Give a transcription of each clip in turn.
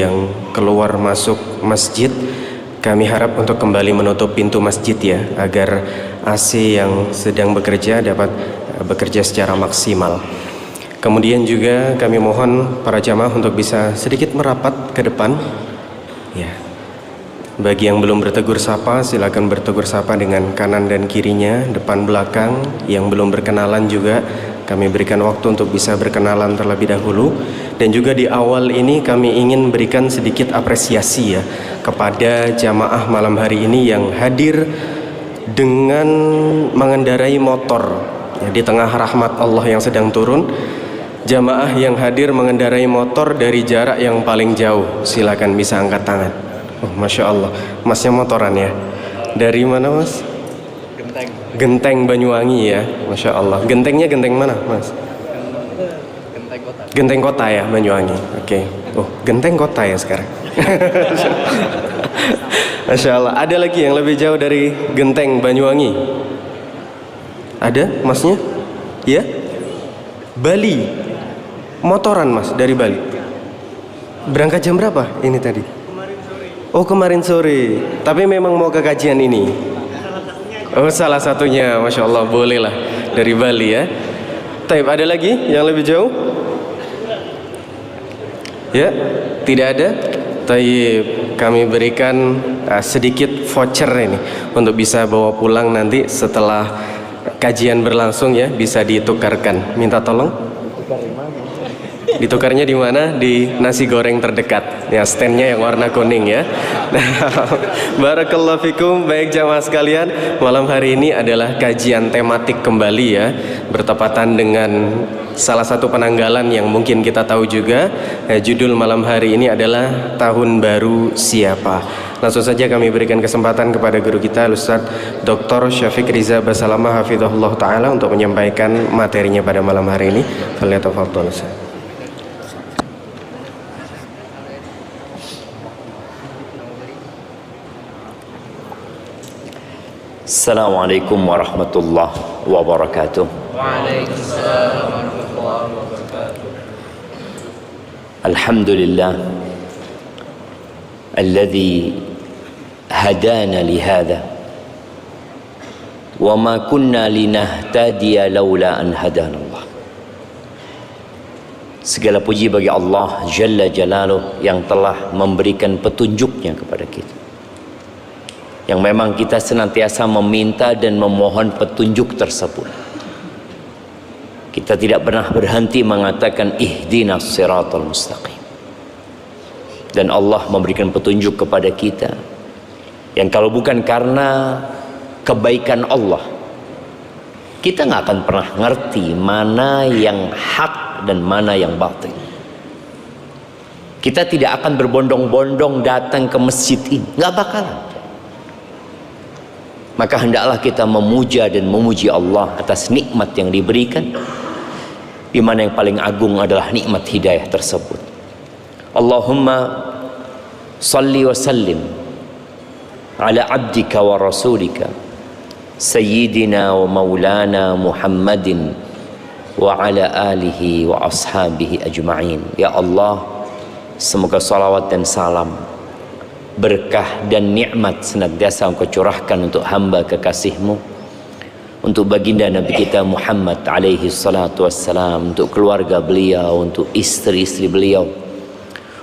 yang keluar masuk masjid, kami harap untuk kembali menutup pintu masjid ya, agar AC yang sedang bekerja dapat bekerja secara maksimal. Kemudian juga kami mohon para jamaah untuk bisa sedikit merapat ke depan ya. Bagi yang belum bertegur sapa, silakan bertegur sapa dengan kanan dan kirinya, depan belakang. Yang belum berkenalan juga kami berikan waktu untuk bisa berkenalan terlebih dahulu. Dan juga di awal ini kami ingin berikan sedikit apresiasi ya kepada jamaah malam hari ini yang hadir dengan mengendarai motor ya, di tengah rahmat Allah yang sedang turun. Jamaah yang hadir mengendarai motor dari jarak yang paling jauh, silakan bisa angkat tangan. Oh, Masya Allah, masnya motoran ya. Dari mana mas? Genteng. Genteng Banyuwangi ya, Masya Allah. Gentengnya genteng mana mas? Genteng kota. Genteng kota ya, Banyuwangi. Oke. Oh, genteng kota ya sekarang. Masya Allah. Ada lagi yang lebih jauh dari Genteng Banyuwangi? Ada masnya? Ya? Bali. Motoran mas dari Bali. Berangkat jam berapa ini tadi? Oh, kemarin sore. Tapi memang mau ke kajian ini. Oh, salah satunya. Masya Allah, boleh lah dari Bali ya. Taib, ada lagi yang lebih jauh? Ya, tidak ada. Taib, kami berikan sedikit voucher ini untuk bisa bawa pulang nanti setelah kajian berlangsung ya, bisa ditukarkan. Minta tolong. Ditukarnya di mana? Di nasi goreng terdekat. Ya, standnya yang warna kuning ya. Nah, barakallahu fikum. Baik jamaah sekalian, malam hari ini adalah kajian tematik kembali ya, bertepatan dengan salah satu penanggalan yang mungkin kita tahu juga. Judul malam hari ini adalah Tahun Baru Siapa. Langsung saja kami berikan kesempatan kepada guru kita Ustaz Dr. Syafiq Riza Basalamah hafizahullah taala untuk menyampaikan materinya pada malam hari ini. Falyatafadhal Ustaz. Assalamualaikum warahmatullahi wabarakatuh. Waalaikumsalam warahmatullahi wabarakatuh. Alhamdulillah alladzi hadana lihada wa ma kunna linahtadiya laula an hadana Allah. Segala puji bagi Allah Jalla Jalaluh yang telah memberikan petunjuknya kepada kita, yang memang kita senantiasa meminta dan memohon petunjuk tersebut. Kita tidak pernah berhenti mengatakan ihdinas siratal mustaqim, dan Allah memberikan petunjuk kepada kita yang kalau bukan karena kebaikan Allah, kita nggak akan pernah ngerti mana yang hak dan mana yang batil. Kita tidak akan berbondong-bondong datang ke masjid ini, nggak bakalan. Maka hendaklah kita memuja dan memuji Allah atas nikmat yang diberikan, di mana yang paling agung adalah nikmat hidayah tersebut. Allahumma salli wa sallim ala abdika wa rasulika sayyidina wa maulana Muhammadin wa ala alihi wa ashabihi ajma'in. Ya Allah, semoga salawat dan salam, berkah dan nikmat senantiasa Engkau curahkan untuk hamba kekasih-Mu, untuk baginda Nabi kita Muhammad alaihi salatu wassalam, untuk keluarga beliau, untuk istri-istri beliau,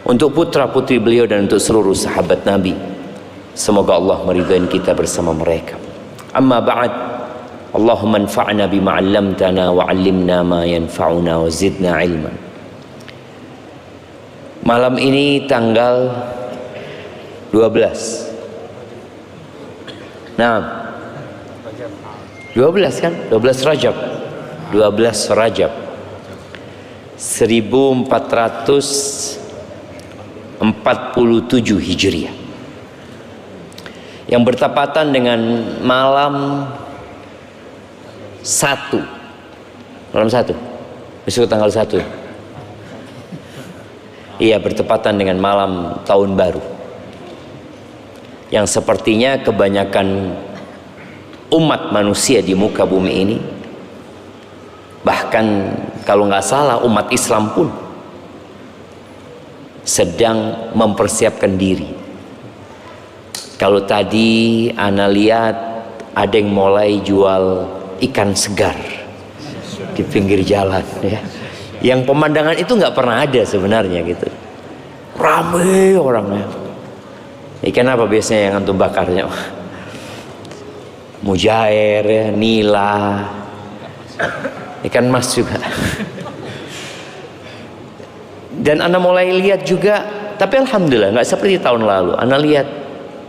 untuk putra-putri beliau, dan untuk seluruh sahabat Nabi. Semoga Allah meridai kita bersama mereka. Amma ba'd, Allahumma anfa'na bima 'allamtana wa 'allimna ma yanfa'una wa zidna ilman. Malam ini tanggal 12. Nah, 12 kan? 12 Rajab. 12 Rajab 1447 Hijriah, yang bertepatan dengan malam 1. Malam 1. Besok tanggal 1. Iya, bertepatan dengan malam tahun baru, yang sepertinya kebanyakan umat manusia di muka bumi ini, bahkan kalau nggak salah umat Islam pun, sedang mempersiapkan diri. Kalau tadi ana lihat ada yang mulai jual ikan segar di pinggir jalan ya. Yang pemandangan itu nggak pernah ada sebenarnya gitu. Ramai orangnya. Ikan apa biasanya yang antum bakarnya? Mujair, ya, nila, ikan mas juga. Dan ana mulai lihat juga, tapi alhamdulillah nggak seperti tahun lalu. Ana lihat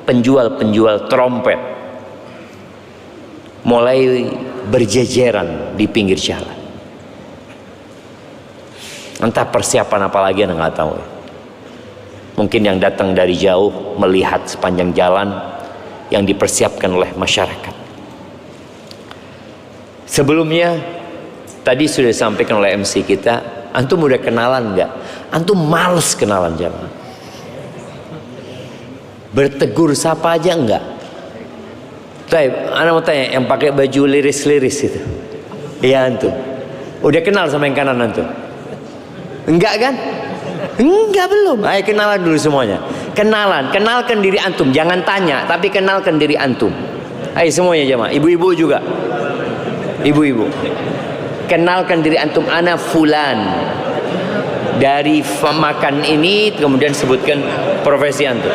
penjual-penjual trompet mulai berjejeran di pinggir jalan. Entah persiapan apa lagi ana nggak tahu. Mungkin yang datang dari jauh melihat sepanjang jalan yang dipersiapkan oleh masyarakat. Sebelumnya tadi sudah disampaikan oleh MC kita, antum udah kenalan nggak? Antum males kenalan jamaah. Bertegur sapa aja enggak? Baik, ana mau tanya, yang pakai baju liris-liris itu, iya antum? Udah kenal sama yang kanan antum? Enggak kan? Enggak, belum. Ayo kenalan dulu semuanya. Kenalkan diri antum. Jangan tanya, tapi kenalkan diri antum. Ayo semuanya jamaah. Ibu-ibu juga. Ibu-ibu. Kenalkan diri antum. Ana fulan. Dari makan ini, kemudian sebutkan profesi antum.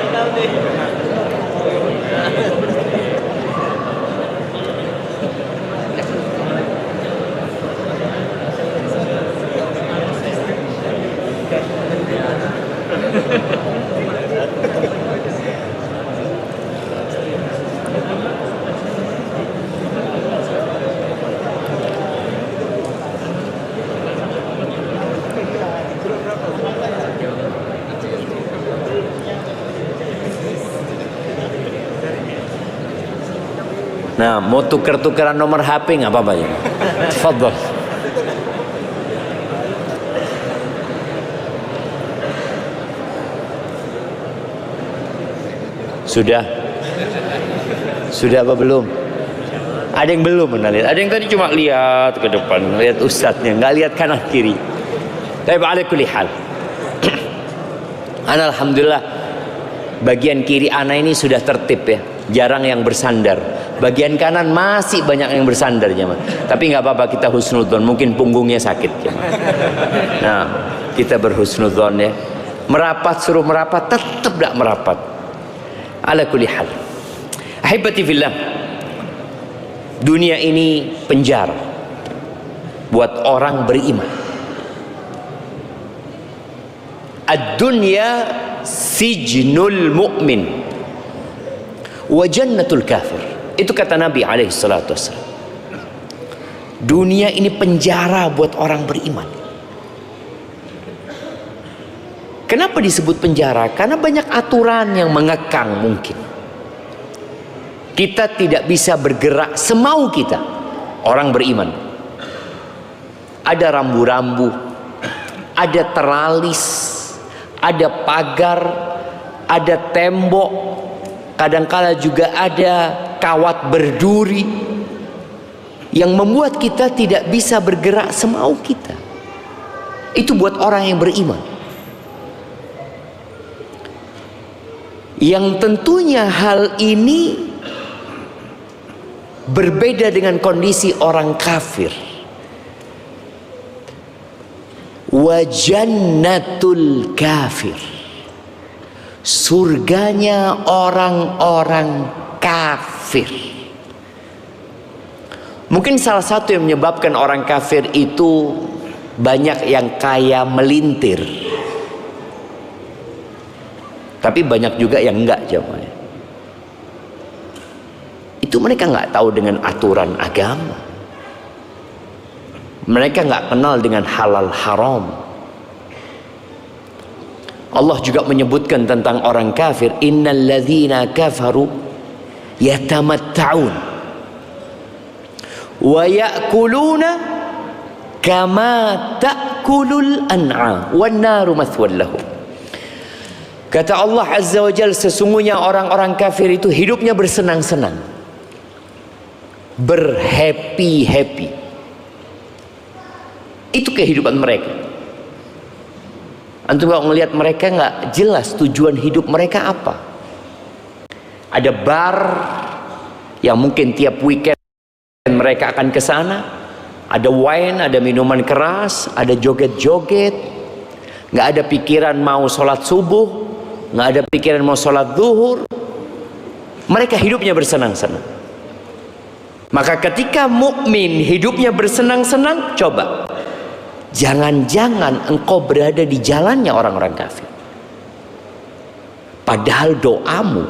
Nah, mau tuker-tukeran nomor HP nggak apa-apa ya. Tafadhol. Sudah apa belum? Ada yang belum lihat. Ada yang tadi cuma lihat ke depan, lihat ustadznya, nggak lihat kanan kiri. Tapi ala kulli hal. Ana alhamdulillah bagian kiri ana ini sudah tertib ya, jarang yang bersandar. Bagian kanan masih banyak yang bersandar jemaah. Tapi nggak apa-apa, kita husnudzon. Mungkin punggungnya sakit jemaah. Nah, kita berhusnudzon ya. Merapat suruh merapat, tetap tidak merapat. Ala kulli hal. Ahibati fillah. Dunia ini penjara buat orang beriman. Ad-dunya sijnul mu'min wa jannatul kafir. Itu kata Nabi alaihi salatu wassalam. Dunia ini penjara buat orang beriman. Kenapa disebut penjara? Karena banyak aturan yang mengekang mungkin. Kita tidak bisa bergerak semau kita. Orang beriman. Ada rambu-rambu, ada teralis, ada pagar, ada tembok, kadangkala juga ada kawat berduri yang membuat kita tidak bisa bergerak semau kita. Itu buat orang yang beriman. Yang tentunya hal ini berbeda dengan kondisi orang kafir. Wa jannatul kafir. Surganya orang-orang kafir. Mungkin salah satu yang menyebabkan orang kafir itu banyak yang kaya melintir, tapi banyak juga yang enggak jamaah. Itu mereka nggak tahu dengan aturan agama. Mereka nggak kenal dengan halal haram. Allah juga menyebutkan tentang orang kafir, innal ladzina kafaru yatamatta'un wa ya'kuluna kama ta'kulul an'am wan naru mathwal lahum. Kata Allah Azza wa Jalla, sesungguhnya orang-orang kafir itu hidupnya bersenang-senang, berhappy-happy. Itu kehidupan mereka. Antum kalau ngelihat mereka nggak jelas tujuan hidup mereka apa. Ada bar yang mungkin tiap weekend mereka akan ke sana. Ada wine, ada minuman keras, ada joget-joget. Nggak ada pikiran mau sholat subuh, nggak ada pikiran mau sholat zuhur. Mereka hidupnya bersenang-senang. Maka ketika mukmin hidupnya bersenang-senang, coba jangan-jangan engkau berada di jalannya orang-orang kafir. Padahal doamu,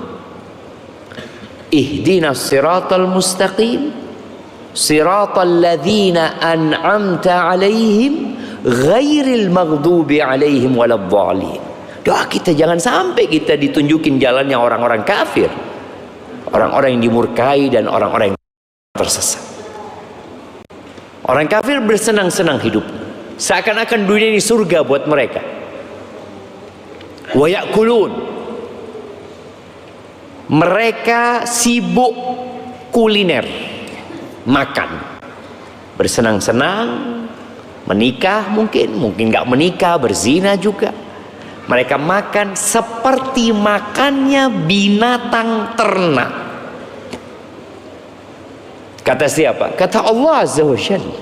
ihdinas siratal mustaqim, siratal ladzina an'amta alaihim, ghairil maghdubi alaihim waladhdallin. Doa kita jangan sampai kita ditunjukin jalannya orang-orang kafir, orang-orang yang dimurkai dan orang-orang yang tersesat. Orang kafir bersenang-senang hidup, seakan-akan dunia ini surga buat mereka. Wa ya'kulun, mereka sibuk kuliner, makan, bersenang-senang, menikah mungkin nggak menikah, berzina juga. Mereka makan seperti makannya binatang ternak. Kata siapa? Kata Allah Azza wa Jalla.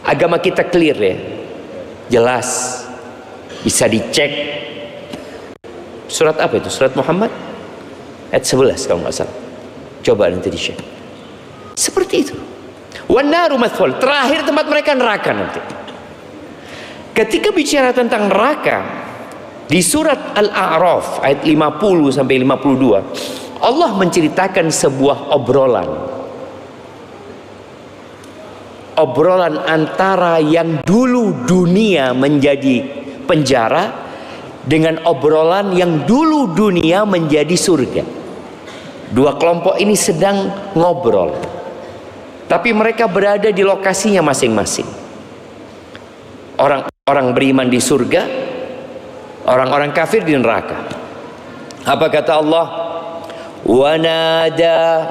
Agama kita clear ya, jelas, bisa dicek. Surat apa itu? Surat Muhammad ayat 11 kalau nggak salah. Coba nanti dicek. Seperti itu. Wan naru mathwal, terakhir tempat mereka neraka nanti. Ketika bicara tentang neraka di surat Al-A'raf ayat 50 sampai 52, Allah menceritakan sebuah obrolan antara yang dulu dunia menjadi penjara dengan obrolan yang dulu dunia menjadi surga. Dua kelompok ini sedang ngobrol, tapi mereka berada di lokasinya masing-masing. Orang-orang beriman di surga, orang-orang kafir di neraka. Apa kata Allah? Wanada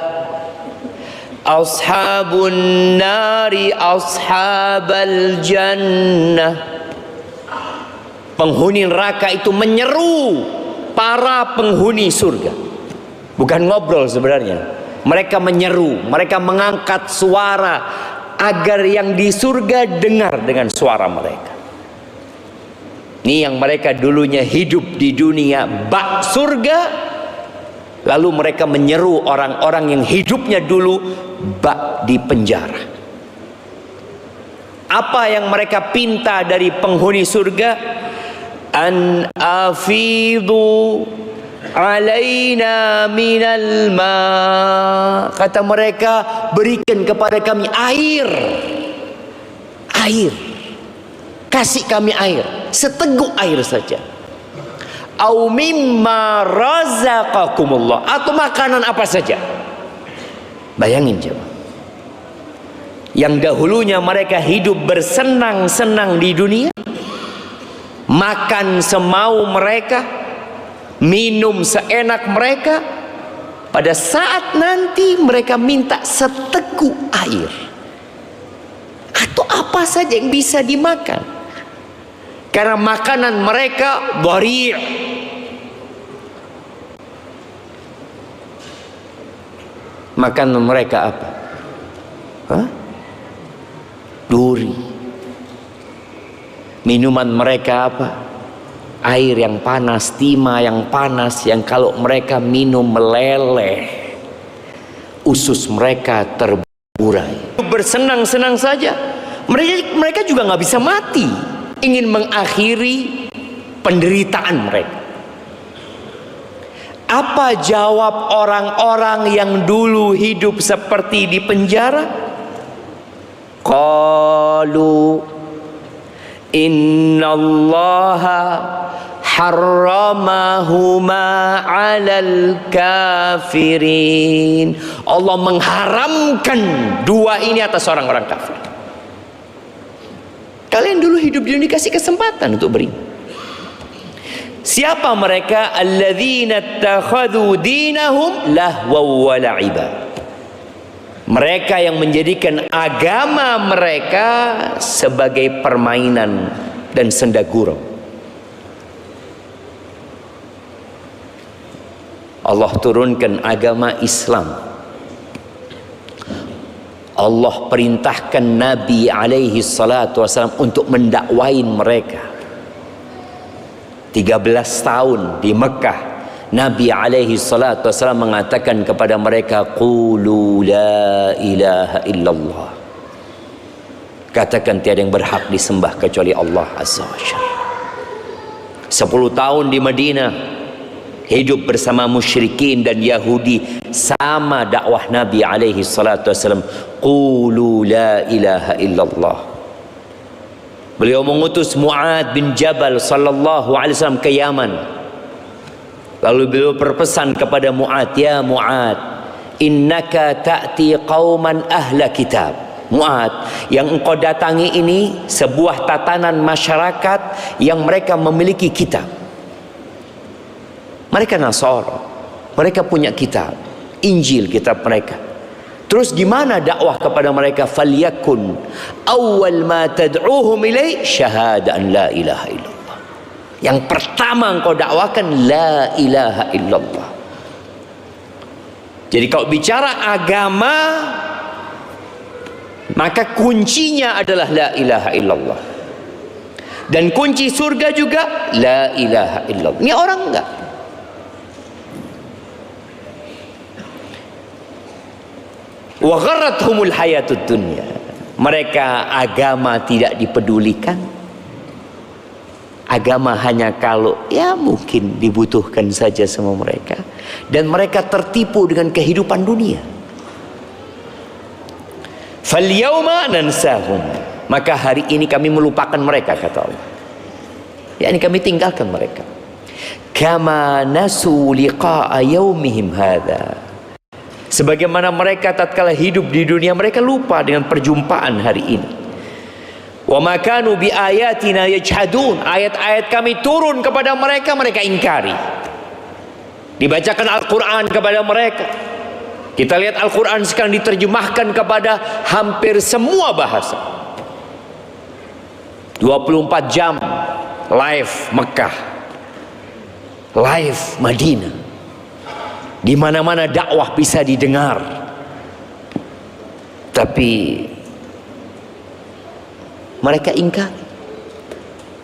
ashabun nari ashabal jannah. Penghuni neraka itu menyeru para penghuni surga. Bukan ngobrol sebenarnya. Mereka menyeru, mereka mengangkat suara agar yang di surga dengar dengan suara mereka. Ini yang mereka dulunya hidup di dunia bak surga, lalu mereka menyeru orang-orang yang hidupnya dulu bak di penjara. Apa yang mereka pinta dari penghuni surga? An afidu alaina minal ma. Kata mereka, berikan kepada kami air. Air. Kasih kami air, seteguk air saja. Au mimma razaqakumullah, atau makanan apa saja. Bayangin coba. Yang dahulunya mereka hidup bersenang-senang di dunia, makan semau mereka, minum seenak mereka. Pada saat nanti mereka minta seteguk air atau apa saja yang bisa dimakan. Karena makanan mereka dhari'. Makanan mereka apa? Duri. Minuman mereka apa? Air yang panas, timah yang panas, yang kalau mereka minum meleleh, usus mereka terburai. Bersenang-senang saja. Mereka juga nggak bisa mati. Ingin mengakhiri penderitaan mereka. Apa jawab orang-orang yang dulu hidup seperti di penjara? Qalu innallaha harramahuma 'alal kafirin. Allah mengharamkan dua ini atas orang-orang kafir. Kalian dulu hidup di dunia dikasih kesempatan untuk beriman. Siapa mereka? Alladzina ittakhadhu dinahum lahwaw wa la'iba. Mereka yang menjadikan agama mereka sebagai permainan dan senda gurau. Allah turunkan agama Islam. Allah perintahkan Nabi alaihi salatu wasallam untuk mendakwain mereka. 13 tahun di Mekah, Nabi alaihi salatu wasallam mengatakan kepada mereka, qulu la ilaha illallah. Katakan tiada yang berhak disembah kecuali Allah azza wa jalla. 10 tahun di Madinah, hidup bersama musyrikin dan Yahudi, sama dakwah Nabi alaihi salatu wasallam, qulu la ilaha illallah. Beliau mengutus Mu'ad bin Jabal sallallahu alaihi wasallam ke Yaman. Lalu beliau berpesan kepada Mu'ad, ya Mu'ad, innaka ta'ti qauman ahla kitab. Mu'ad, yang engkau datangi ini sebuah tatanan masyarakat yang mereka memiliki kitab. Mereka Nasara, mereka punya kitab, Injil kitab mereka. Terus gimana dakwah kepada mereka? Falyakun awwal ma tad'uhum ilai syahada an la ilaha illallah. Yang pertama engkau dakwakan la ilaha illallah. Jadi kalau bicara agama, maka kuncinya adalah la ilaha illallah. Dan kunci surga juga la ilaha illallah. Ini orang enggak? Wa gharrathumul hayatud dunya. Mereka agama tidak dipedulikan. Agama hanya kalau ya mungkin dibutuhkan saja sama mereka. Dan mereka tertipu dengan kehidupan dunia. Falyawma nansahum. Maka hari ini kami melupakan mereka, kata Allah. Ya, ini kami tinggalkan mereka. Kama nasu liqa'a yaumihim hadza. Sebagaimana mereka tatkala hidup di dunia, mereka lupa dengan perjumpaan hari ini. Wa ma kanu bi ayatina yajhadun. Ayat-ayat kami turun kepada mereka, mereka ingkari. Dibacakan Al-Quran kepada mereka. Kita lihat Al-Quran sekarang diterjemahkan kepada hampir semua bahasa. 24 jam live Mekah, live Madinah. Di mana-mana dakwah bisa didengar. Tapi mereka ingkar.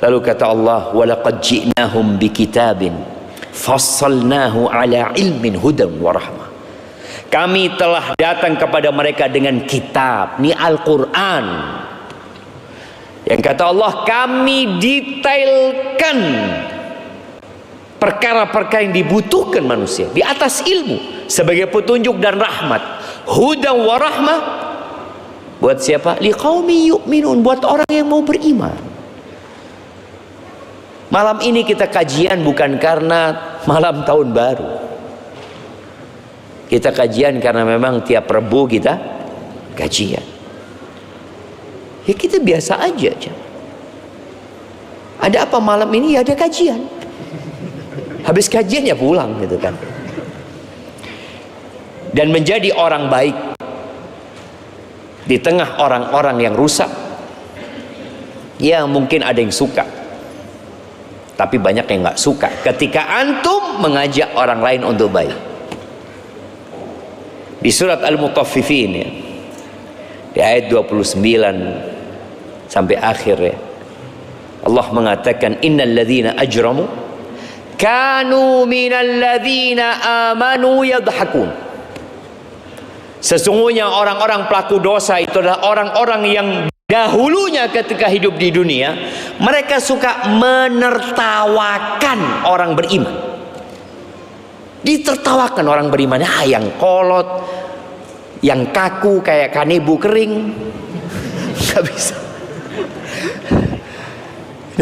Lalu kata Allah, walaqad ji'nahum bikitabin fassalnahu ala ilmin hudan wa rahmah. Kami telah datang kepada mereka dengan kitab, ini Al-Quran. Yang kata Allah, kami detailkan perkara-perkara yang dibutuhkan manusia di atas ilmu sebagai petunjuk dan rahmat. Hudan wa rahmah buat siapa? Liqaumi yu'minun, buat orang yang mau beriman. Malam ini kita kajian bukan karena malam tahun baru. Kita kajian karena memang tiap Rabu kita kajian. Ya kita biasa aja. Ada apa malam ini? Ya ada kajian. Habis kajian ya pulang gitu kan. Dan menjadi orang baik di tengah orang-orang yang rusak. Ya mungkin ada yang suka, tapi banyak yang nggak suka ketika antum mengajak orang lain untuk baik. Di surat Al-Mutaffifin ya, di ayat 29 sampai akhir ya, Allah mengatakan innal ladzina ajramu kanu minal ladzina amanu yadhakun. Sesungguhnya orang-orang pelaku dosa itu adalah orang-orang yang dahulunya ketika hidup di dunia mereka suka menertawakan orang beriman. Ditertawakan orang beriman, yang kolot, yang kaku kayak kanebo kering, nggak bisa.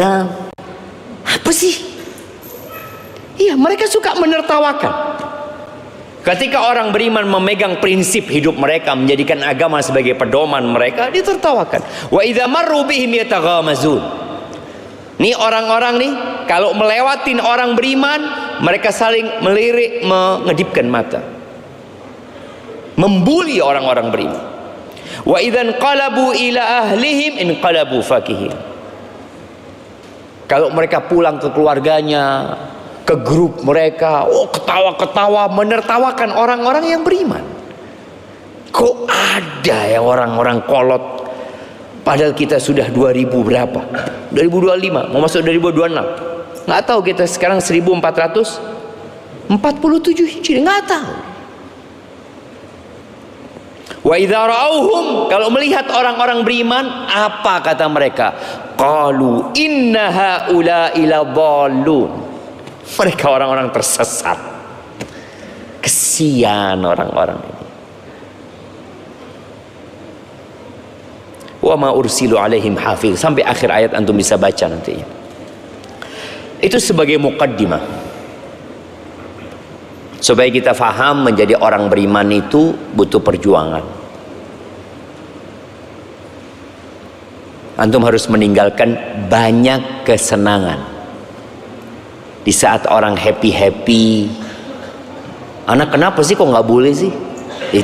Nah, apa sih? Iya, mereka suka menertawakan. Ketika orang beriman memegang prinsip hidup mereka, menjadikan agama sebagai pedoman mereka, ditertawakan. Wa idza marru bihim yataghamazun. Nih orang-orang nih, kalau melewatin orang beriman, mereka saling melirik, mengedipkan mata, membuli orang-orang beriman. Wa idzan qalabu ila ahlihim inqalabu fakihin. Kalau mereka pulang ke keluarganya, ke grup mereka, ketawa-ketawa, menertawakan orang-orang yang beriman. Kok ada ya orang-orang kolot? Padahal kita sudah 2000 berapa? 2025, mau masuk 2026. Nggak tahu kita sekarang 1447 Hijriah, nggak tahu. Wa idza ra'auhum, kalau melihat orang-orang beriman, apa kata mereka? Qalu inna haula'i ladallun. Mereka orang-orang tersesat. Kesian orang-orang ini. Wa ma ursilu alaihim hafiz, sampai akhir ayat antum bisa baca nantinya. Itu sebagai muqaddimah, supaya kita faham menjadi orang beriman itu butuh perjuangan. Antum harus meninggalkan banyak kesenangan. Di saat orang happy-happy, anak kenapa sih kok nggak boleh sih?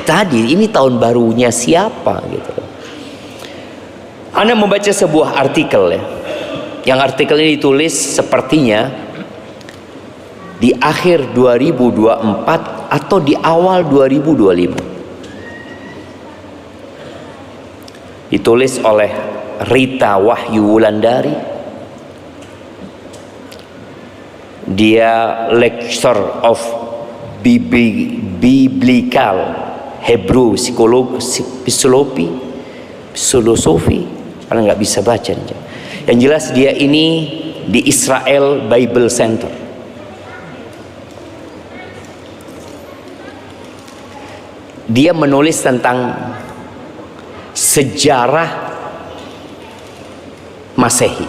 Tadi ini tahun barunya siapa gitu. Anda membaca sebuah artikel ya, yang artikel ini ditulis sepertinya di akhir 2024 atau di awal 2025. Ditulis oleh Rita Wahyu Wulandari. Dia lecturer of biblical Hebrew filosofi, karena nggak bisa baca. Yang jelas dia ini di Israel Bible Center. Dia menulis tentang sejarah Masehi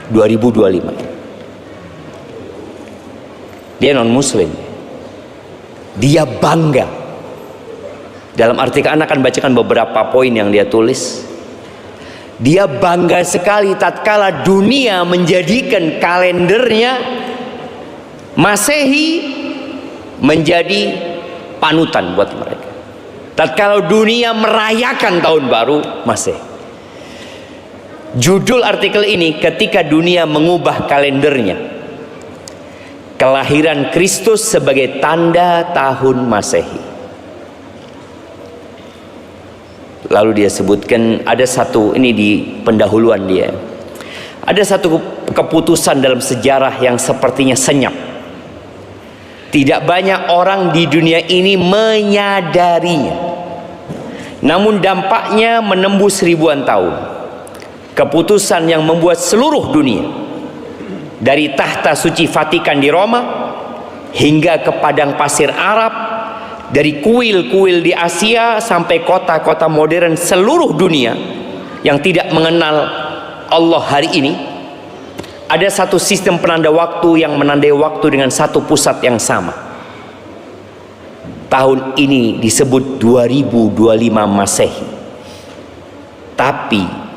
2025. Dia non muslim. Dia bangga. Dalam artikel Anda akan bacakan beberapa poin yang dia tulis. Dia bangga sekali tatkala dunia menjadikan kalendernya Masehi menjadi panutan buat mereka. Tatkala dunia merayakan tahun baru Masehi. Judul artikel ini, ketika dunia mengubah kalendernya, kelahiran Kristus sebagai tanda tahun Masehi. Lalu dia sebutkan ada satu, ini di pendahuluan dia, ada satu keputusan dalam sejarah yang sepertinya senyap. Tidak banyak orang di dunia ini menyadarinya, namun dampaknya menembus ribuan tahun. Keputusan yang membuat seluruh dunia, dari tahta suci Vatikan di Roma hingga ke padang pasir Arab, dari kuil-kuil di Asia sampai kota-kota modern seluruh dunia yang tidak mengenal Allah hari ini, ada satu sistem penanda waktu yang menandai waktu dengan satu pusat yang sama. Tahun ini disebut 2025 Masehi. Tapi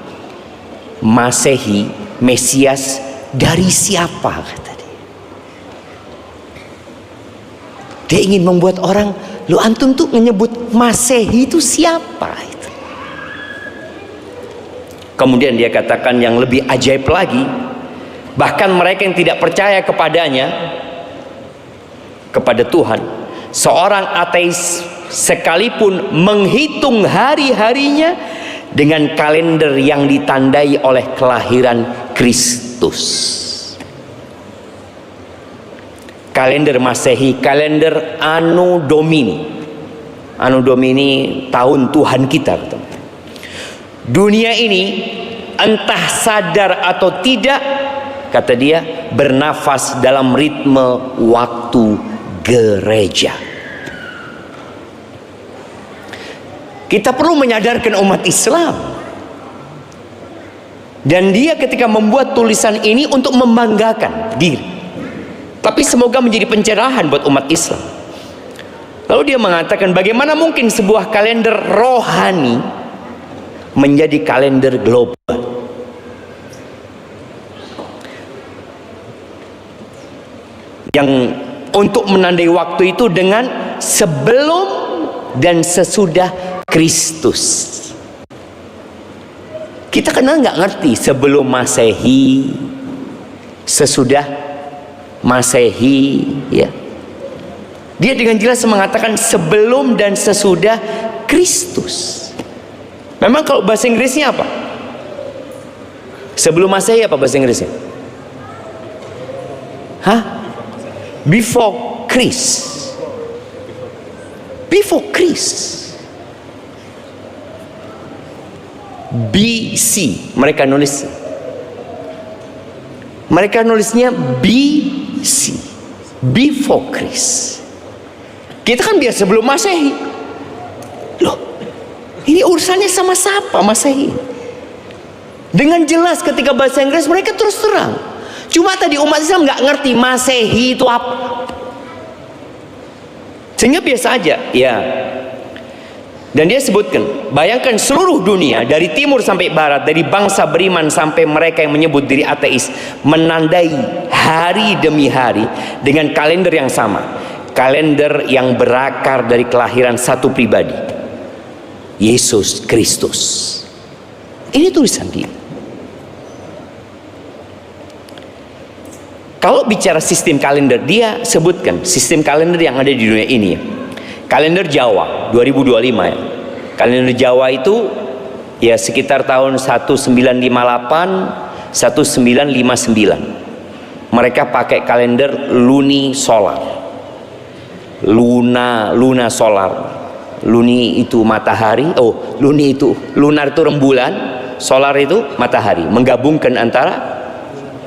Masehi, Mesias dari siapa, kata dia. Dia ingin membuat orang, lu antum tuh menyebut Masehi itu siapa itu. Kemudian dia katakan yang lebih ajaib lagi, bahkan mereka yang tidak percaya kepadanya, kepada Tuhan, seorang ateis sekalipun menghitung hari-harinya dengan kalender yang ditandai oleh kelahiran Kristus. Kalender Masehi, kalender Anno Domini. Anno Domini tahun Tuhan kita. Dunia ini entah sadar atau tidak, kata dia, bernafas dalam ritme waktu gereja. Kita perlu menyadarkan umat Islam. Dan dia ketika membuat tulisan ini untuk membanggakan diri, tapi semoga menjadi pencerahan buat umat Islam. Lalu dia mengatakan, bagaimana mungkin sebuah kalender rohani menjadi kalender global? Yang untuk menandai waktu itu dengan sebelum dan sesudah Kristus. Kita kenal nggak ngerti sebelum Masehi, sesudah Masehi, ya. Dia dengan jelas mengatakan sebelum dan sesudah Kristus. Memang kalau bahasa Inggrisnya apa? Sebelum Masehi apa bahasa Inggrisnya? Before Christ. Before Christ. BC mereka nulis. Mereka nulisnya BC, before Christ. Kita kan biasa sebelum Masehi. Loh, ini urusannya sama siapa Masehi? Dengan jelas ketika bahasa Inggris mereka terus terang. Cuma tadi umat Islam nggak ngerti Masehi itu apa. Sehingga biasa aja, ya. Dan dia sebutkan, bayangkan seluruh dunia dari timur sampai barat, dari bangsa beriman sampai mereka yang menyebut diri ateis, menandai hari demi hari dengan kalender yang sama, kalender yang berakar dari kelahiran satu pribadi, Yesus Kristus. Ini tulisan dia. Kalau bicara sistem kalender, dia sebutkan sistem kalender yang ada di dunia ini ya. Kalender Jawa 2025 ya. Kalender Jawa itu ya sekitar tahun 1958 1959. Mereka pakai kalender luni solar. Luna solar. Luni itu matahari, luni itu lunar itu rembulan, solar itu matahari, menggabungkan antara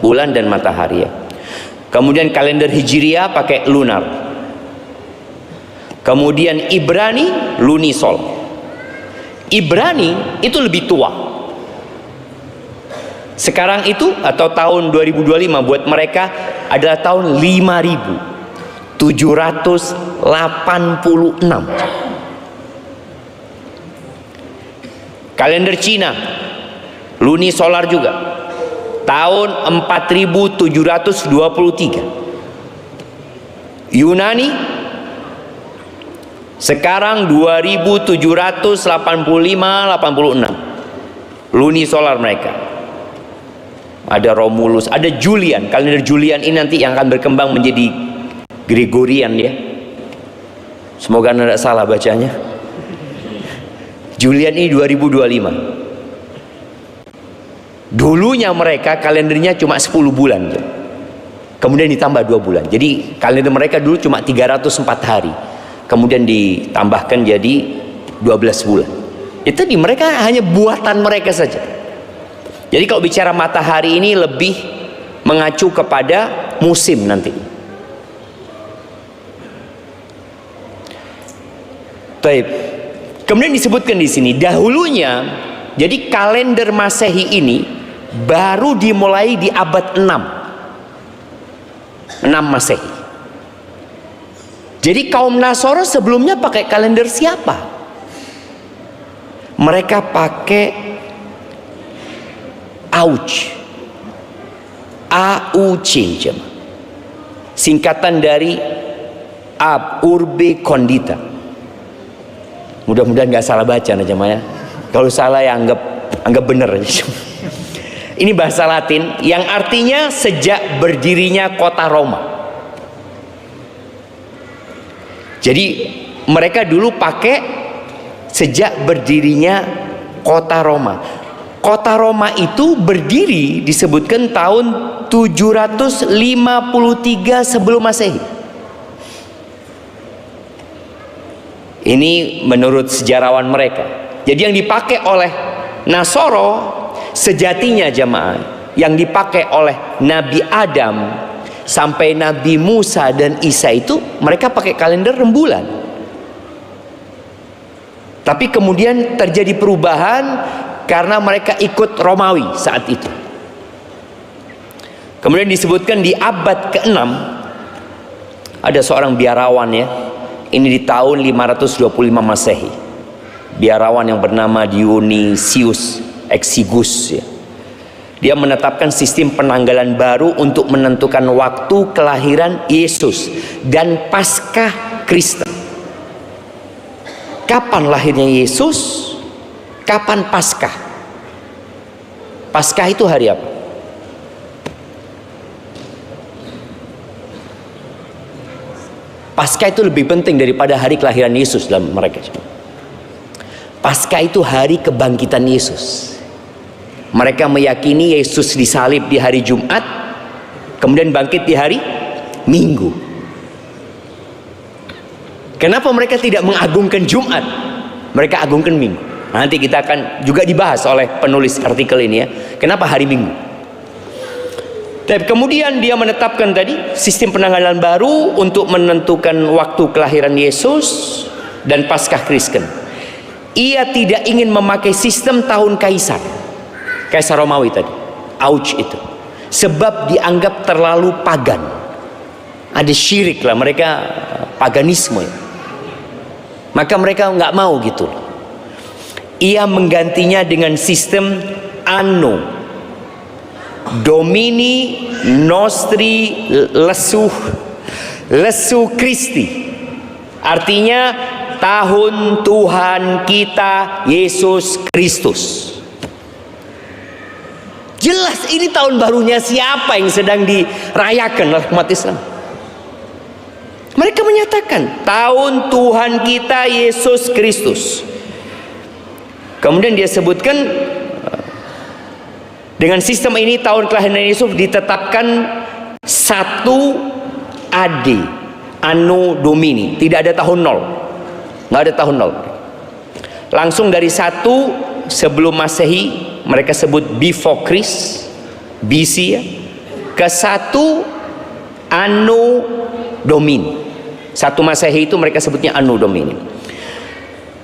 bulan dan matahari ya. Kemudian kalender Hijriah pakai lunar. Kemudian Ibrani lunisol. Ibrani itu lebih tua. Sekarang itu atau tahun 2025 buat mereka adalah tahun 5786. Kalender Cina lunisolar juga. Tahun 4723. Yunani sekarang 2785-86 lunisolar mereka. Ada Romulus, ada Julian. Kalender Julian ini nanti yang akan berkembang menjadi Gregorian ya. Semoga tidak salah bacanya. Julian ini 2025. Dulunya mereka kalendernya cuma 10 bulan. Kemudian ditambah 2 bulan. Jadi kalender mereka dulu cuma 304 hari. Kemudian ditambahkan jadi 12 bulan. Itu tadi mereka hanya buatan mereka saja. Jadi kalau bicara matahari ini lebih mengacu kepada musim nanti. Baik. Kemudian disebutkan di sini dahulunya, jadi kalender Masehi ini baru dimulai di abad 6 Masehi. Jadi kaum Nasoro sebelumnya pakai kalender siapa? Mereka pakai AUC, singkatan dari Ab Urbe Condita. Mudah-mudahan nggak salah baca aja ya. Kalau salah ya anggap benar. Ini bahasa Latin yang artinya sejak berdirinya kota Roma. Jadi mereka dulu pakai sejak berdirinya kota Roma. Kota Roma itu berdiri disebutkan tahun 753 sebelum Masehi. Ini menurut sejarawan mereka. Jadi yang dipakai oleh Nasoro sejatinya jamaah, yang dipakai oleh Nabi Adam sampai Nabi Musa dan Isa itu mereka pakai kalender rembulan. Tapi kemudian terjadi perubahan karena mereka ikut Romawi saat itu. Kemudian disebutkan di abad ke-6 ada seorang biarawan ya. Ini di tahun 525 Masehi. Biarawan yang bernama Dionysius Exiguus ya. Dia menetapkan sistem penanggalan baru untuk menentukan waktu kelahiran Yesus dan Paskah Kristen. Kapan lahirnya Yesus? Kapan Paskah? Paskah itu hari apa? Paskah itu lebih penting daripada hari kelahiran Yesus dalam mereka. Paskah itu hari kebangkitan Yesus. Mereka meyakini Yesus disalib di hari Jumat, kemudian bangkit di hari Minggu. Kenapa mereka tidak mengagungkan Jumat? Mereka agungkan Minggu. Nanti kita akan juga dibahas oleh penulis artikel ini ya. Kenapa hari Minggu? Tapi kemudian dia menetapkan tadi sistem penanggalan baru untuk menentukan waktu kelahiran Yesus dan Paskah Kristen. Ia tidak ingin memakai sistem tahun Kaisar Romawi tadi, Auge itu, sebab dianggap terlalu pagan. Ada syirik lah, mereka paganisme. Maka mereka nggak mau gitu. Ia menggantinya dengan sistem Anno Domini Nostri Lesu Christi, artinya tahun Tuhan kita Yesus Kristus. Jelas ini tahun barunya siapa yang sedang dirayakan oleh umat Islam. Mereka menyatakan tahun Tuhan kita Yesus Kristus. Kemudian dia sebutkan, dengan sistem ini tahun kelahiran Yesus ditetapkan 1 AD, Anno Domini, tidak ada tahun 0, nggak ada tahun 0. Langsung dari 1 sebelum Masehi, mereka sebut before Christ, BC ya, ke 1 Anno Domini. 1 Masehi itu mereka sebutnya Anno Domini.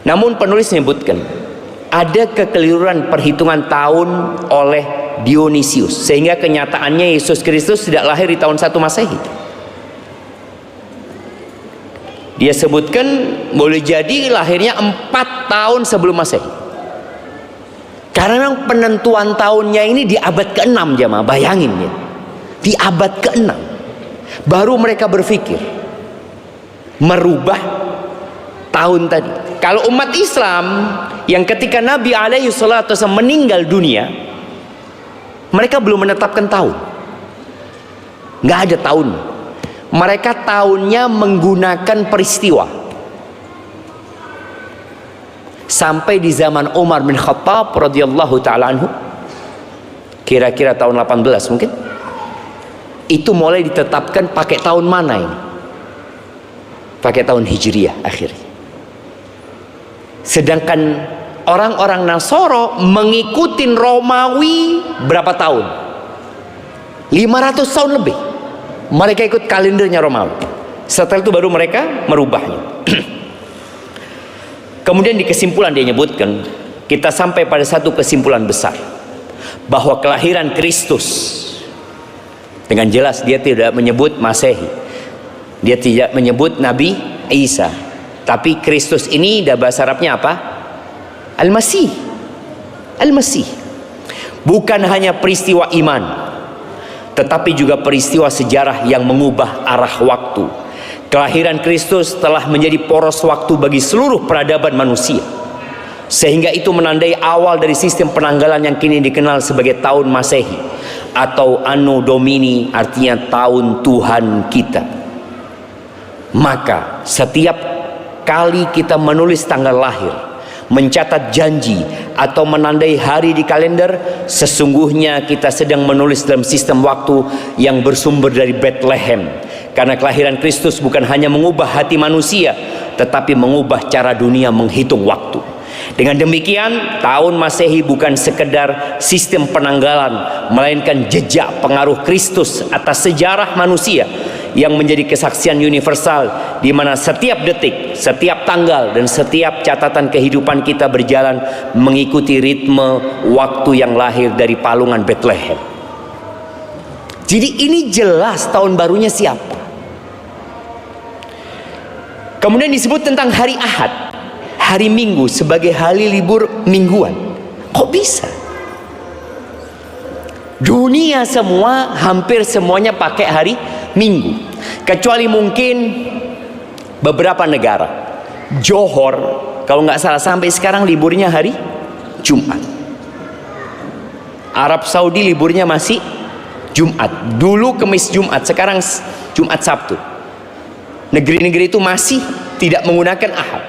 Namun penulis menyebutkan ada kekeliruan perhitungan tahun oleh Dionysius, sehingga kenyataannya Yesus Kristus tidak lahir di tahun 1 Masehi. Dia sebutkan boleh jadi lahirnya 4 tahun sebelum Masehi. Karena memang penentuan tahunnya ini di abad ke-6 jemaah, bayangin ya. Di abad ke-6 baru mereka berpikir merubah tahun tadi. Kalau umat Islam yang ketika Nabi alaihi salatu wasallam meninggal dunia, mereka belum menetapkan tahun, nggak ada tahun. Mereka tahunnya menggunakan peristiwa. Sampai di zaman Umar bin Khattab radhiyallahu taala anhu, kira-kira tahun 18 mungkin, itu mulai ditetapkan pakai tahun mana ini? Pakai tahun Hijriyah akhirnya. Sedangkan orang-orang Nasoro mengikuti Romawi berapa tahun? 500 tahun lebih. Mereka ikut kalendernya Romawi. Setelah itu baru mereka merubahnya. Kemudian di kesimpulan dia nyebutkan, kita sampai pada satu kesimpulan besar, bahwa kelahiran Kristus, dengan jelas dia tidak menyebut Masehi, dia tidak menyebut Nabi Isa, tapi Kristus ini dah bahasa Arabnya apa? Al-Masih. Al-Masih bukan hanya peristiwa iman, tetapi juga peristiwa sejarah yang mengubah arah waktu. Kelahiran Kristus telah menjadi poros waktu bagi seluruh peradaban manusia, sehingga itu menandai awal dari sistem penanggalan yang kini dikenal sebagai tahun Masehi atau Anno Domini, artinya tahun Tuhan kita. Maka setiap kali kita menulis tanggal lahir, mencatat janji, atau menandai hari di kalender, sesungguhnya kita sedang menulis dalam sistem waktu yang bersumber dari Bethlehem. Karena kelahiran Kristus bukan hanya mengubah hati manusia, tetapi mengubah cara dunia menghitung waktu. Dengan demikian, tahun Masehi bukan sekedar sistem penanggalan, melainkan jejak pengaruh Kristus atas sejarah manusia yang menjadi kesaksian universal, di mana setiap detik, setiap tanggal, dan setiap catatan kehidupan kita berjalan mengikuti ritme waktu yang lahir dari palungan Bethlehem. Jadi ini jelas tahun barunya siapa. Kemudian disebut tentang hari Ahad, hari Minggu, sebagai hari libur mingguan. Kok bisa? Dunia semua, hampir semuanya pakai hari Minggu, kecuali mungkin beberapa negara. Johor, kalau nggak salah sampai sekarang liburnya hari Jumat. Arab Saudi liburnya masih Jumat. Dulu Kamis Jumat, sekarang Jumat Sabtu. Negeri-negeri itu masih tidak menggunakan ahad.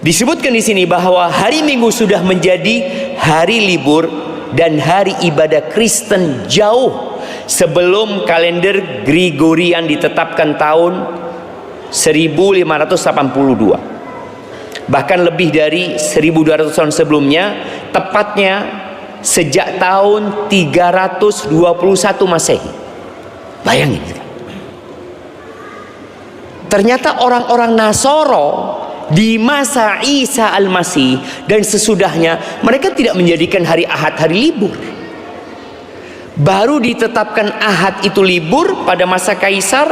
Disebutkan di sini bahwa hari Minggu sudah menjadi hari libur dan hari ibadah Kristen jauh sebelum kalender Gregorian ditetapkan tahun 1582. Bahkan lebih dari 1200 tahun sebelumnya, tepatnya sejak tahun 321 Masehi. Bayangin. Ternyata orang-orang Nasoro di masa Isa Al-Masih dan sesudahnya, mereka tidak menjadikan hari Ahad hari libur. Baru ditetapkan Ahad itu libur pada masa Kaisar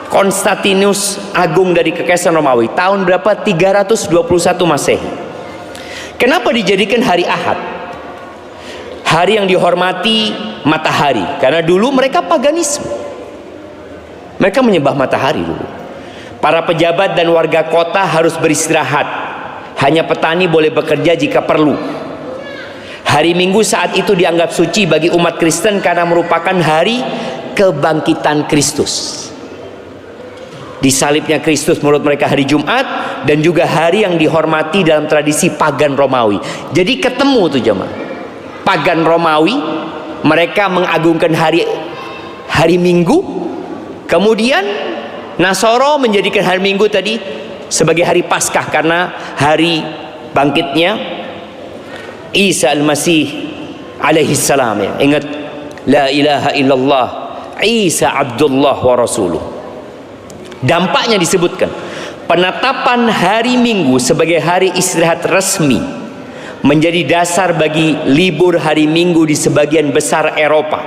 Konstantinus Agung dari Kekaisaran Romawi tahun berapa? 321 Masehi. Kenapa dijadikan hari Ahad? Hari yang dihormati matahari, karena dulu mereka paganisme. Mereka menyembah matahari dulu. Para pejabat dan warga kota harus beristirahat. Hanya petani boleh bekerja jika perlu. Hari Minggu saat itu dianggap suci bagi umat Kristen karena merupakan hari kebangkitan Kristus. Disalibnya Kristus menurut mereka hari Jumat, dan juga hari yang dihormati dalam tradisi pagan Romawi. Jadi ketemu tuh jemaah. Pagan Romawi, mereka mengagungkan hari Minggu. Kemudian Nasoro menjadikan hari Minggu tadi sebagai hari Paskah karena hari bangkitnya Isa Al-Masih alaihi salam, ya. Ingat, la ilaha illallah Isa Abdullah wa Rasuluh. Dampaknya disebutkan penetapan hari Minggu sebagai hari istirahat resmi menjadi dasar bagi libur hari Minggu di sebagian besar Eropa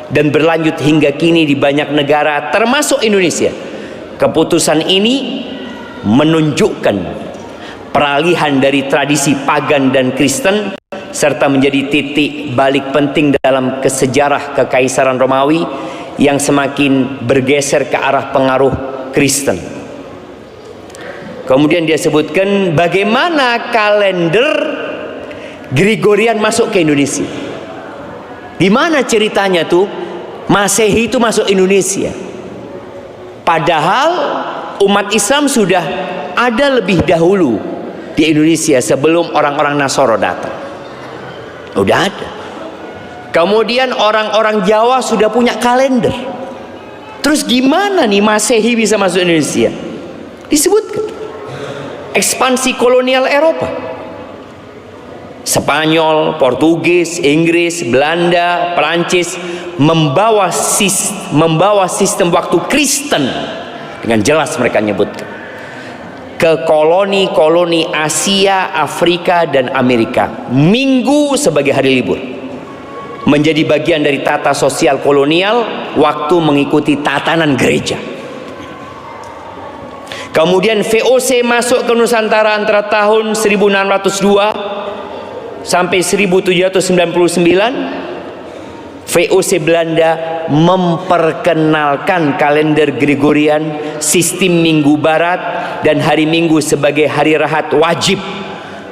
dan berlanjut hingga kini di banyak negara termasuk Indonesia. Keputusan ini menunjukkan peralihan dari tradisi pagan dan Kristen serta menjadi titik balik penting dalam sejarah Kekaisaran Romawi yang semakin bergeser ke arah pengaruh Kristen. Kemudian dia sebutkan bagaimana kalender Gregorian masuk ke Indonesia. Di mana ceritanya tuh Masehi itu masuk Indonesia? Padahal umat Islam sudah ada lebih dahulu di Indonesia sebelum orang-orang Nasoro datang. Udah ada. Kemudian orang-orang Jawa sudah punya kalender. Terus gimana nih Masehi bisa masuk Indonesia? Disebutkan ekspansi kolonial Eropa. Spanyol, Portugis, Inggris, Belanda, Perancis membawa sistem waktu Kristen, dengan jelas mereka nyebutkan, ke koloni-koloni Asia, Afrika, dan Amerika. Minggu sebagai hari libur menjadi bagian dari tata sosial kolonial, waktu mengikuti tatanan gereja. Kemudian VOC masuk ke Nusantara antara tahun 1602 sampai 1799. VOC Belanda memperkenalkan kalender Gregorian, sistem minggu barat, dan hari Minggu sebagai hari rahat wajib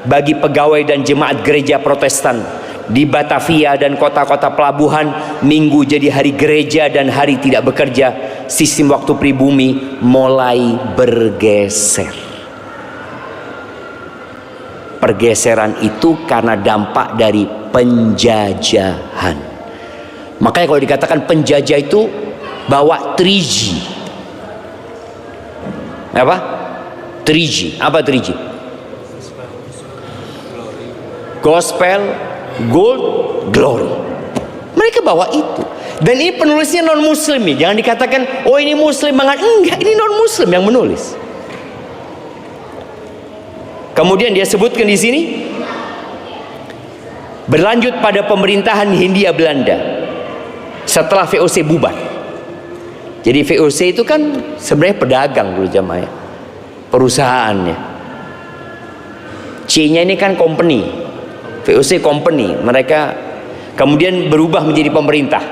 bagi pegawai dan jemaat gereja Protestan. Di Batavia dan kota-kota pelabuhan, Minggu jadi hari gereja dan hari tidak bekerja. Sistem waktu pribumi mulai bergeser. Pergeseran itu karena dampak dari penjajahan. Makanya kalau dikatakan penjajah itu bawa 3G. Apa? 3G. Apa 3G? Gospel, Gold, Glory. Mereka bawa itu. Dan ini penulisnya non muslim nih. Jangan dikatakan oh ini muslim banget. Enggak, ini non muslim yang menulis. Kemudian dia sebutkan di sini berlanjut pada pemerintahan Hindia Belanda setelah VOC bubar. Jadi VOC itu kan sebenarnya pedagang dulu jamaah, perusahaannya. C-nya ini kan company, VOC company. Mereka kemudian berubah menjadi pemerintah.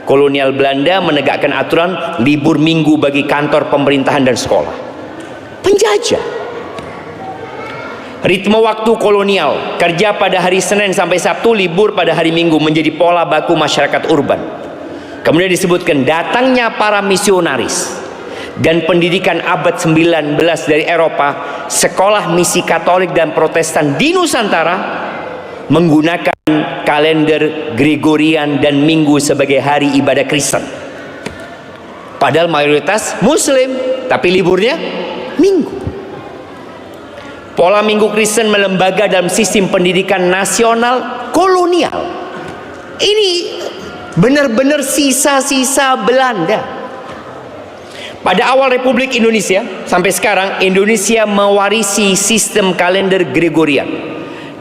Kolonial Belanda menegakkan aturan libur Minggu bagi kantor pemerintahan dan sekolah. Penjajah. Ritme waktu kolonial, kerja pada hari Senin sampai Sabtu, libur pada hari Minggu menjadi pola baku masyarakat urban. Kemudian disebutkan datangnya para misionaris dan pendidikan abad 19 dari Eropa, sekolah misi Katolik dan Protestan di Nusantara menggunakan kalender Gregorian dan Minggu sebagai hari ibadah Kristen. Padahal mayoritas Muslim, tapi liburnya Minggu. Pola Minggu Kristen melembaga dalam sistem pendidikan nasional kolonial. Ini benar-benar sisa-sisa Belanda. Pada awal Republik Indonesia sampai sekarang, Indonesia mewarisi sistem kalender Gregorian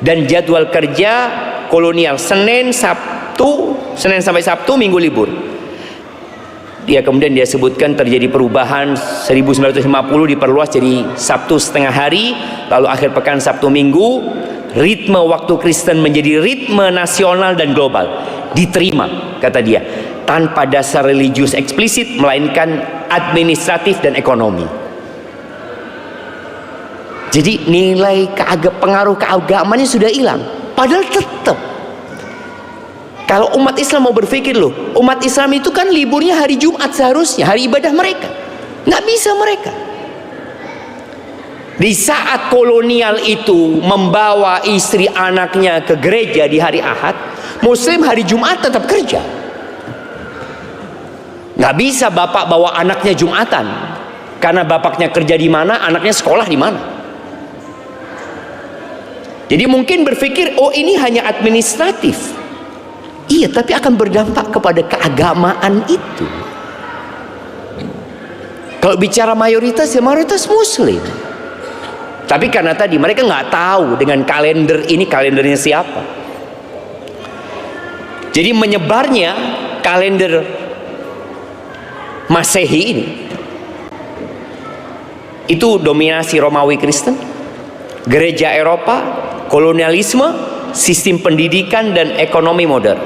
dan jadwal kerja kolonial, Senin sampai Sabtu, Minggu libur. Kemudian dia sebutkan terjadi perubahan 1950 diperluas jadi Sabtu setengah hari, lalu akhir pekan Sabtu Minggu. Ritme waktu Kristen menjadi ritme nasional dan global. Diterima, kata dia, tanpa dasar religius eksplisit, melainkan administratif dan ekonomi. Jadi nilai pengaruh keagamannya sudah hilang. Padahal tetap, kalau umat Islam mau berpikir, loh, umat Islam itu kan liburnya hari Jumat seharusnya, hari ibadah mereka. Nggak bisa mereka. Di saat kolonial itu membawa istri anaknya ke gereja di hari Ahad, Muslim hari Jumat tetap kerja. Nggak bisa bapak bawa anaknya Jumatan, karena bapaknya kerja di mana, anaknya sekolah di mana. Jadi mungkin berpikir, oh ini hanya administratif. Iya, tapi akan berdampak kepada keagamaan itu. Kalau bicara mayoritas, ya mayoritas Muslim. Tapi karena tadi mereka nggak tahu dengan kalender ini, kalendernya siapa. Jadi menyebarnya kalender Masehi ini, itu dominasi Romawi Kristen, gereja Eropa, kolonialisme, sistem pendidikan dan ekonomi modern.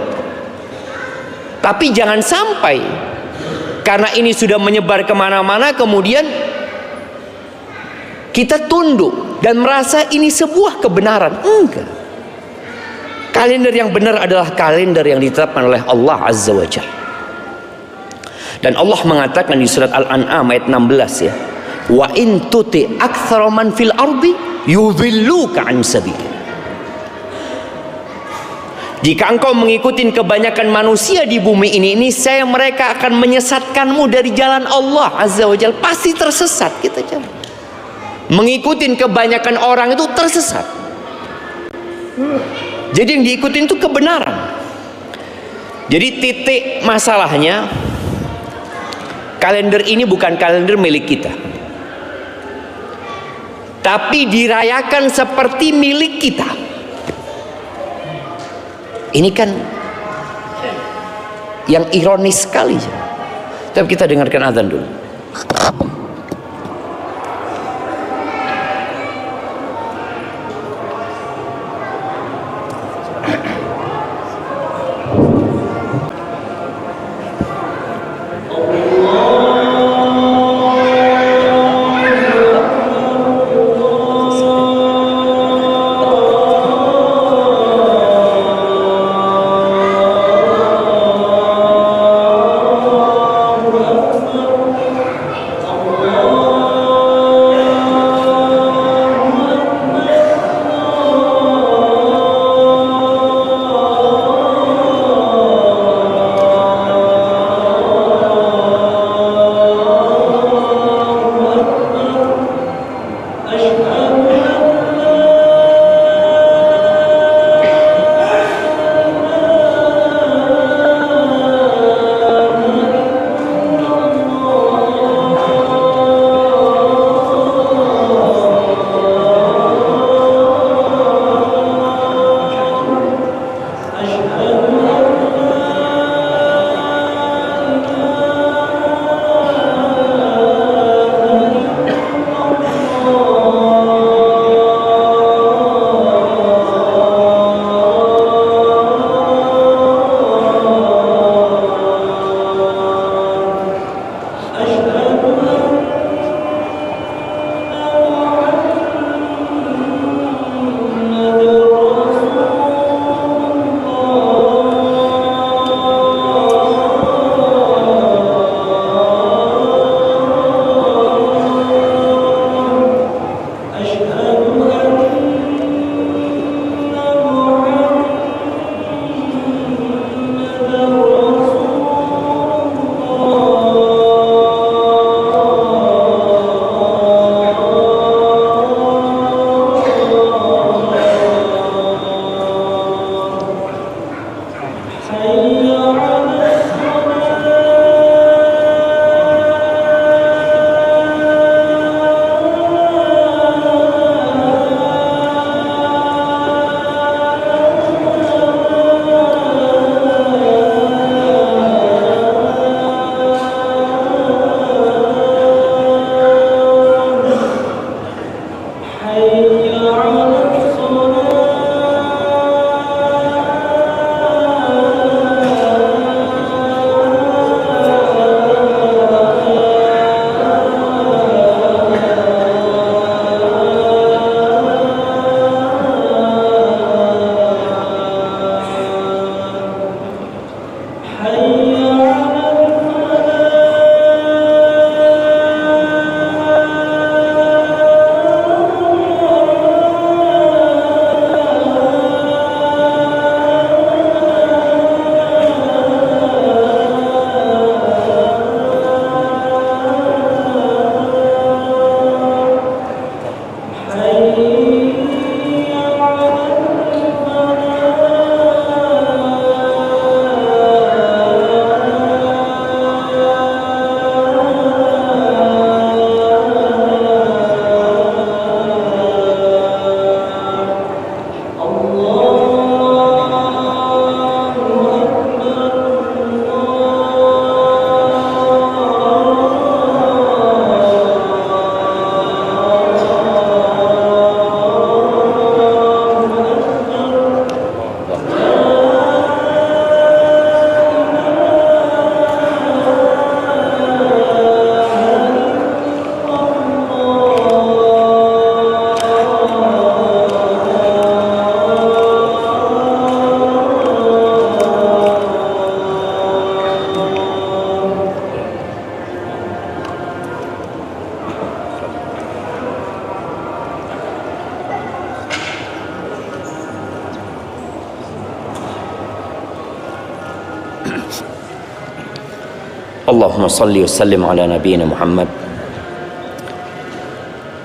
Tapi jangan sampai karena ini sudah menyebar kemana-mana kemudian kita tunduk dan merasa ini sebuah kebenaran. Enggak. Kalender yang benar adalah kalender yang ditetapkan oleh Allah Azza wa Jalla. Dan Allah mengatakan di surat Al-An'am ayat 16 ya, wa in tuti aktsara man fil ardi yudhilluka an sabilillah. Jika engkau mengikuti kebanyakan manusia di bumi ini saya mereka akan menyesatkanmu dari jalan Allah Azza wa Jalla. Pasti tersesat kita jangan. Mengikuti kebanyakan orang itu tersesat. Jadi yang diikutin itu kebenaran. Jadi titik masalahnya, kalender ini bukan kalender milik kita, tapi dirayakan seperti milik kita. Ini kan yang ironis sekali. Tapi kita dengarkan azan dulu. Allahumma salli wa sallim ala nabiyina Muhammad.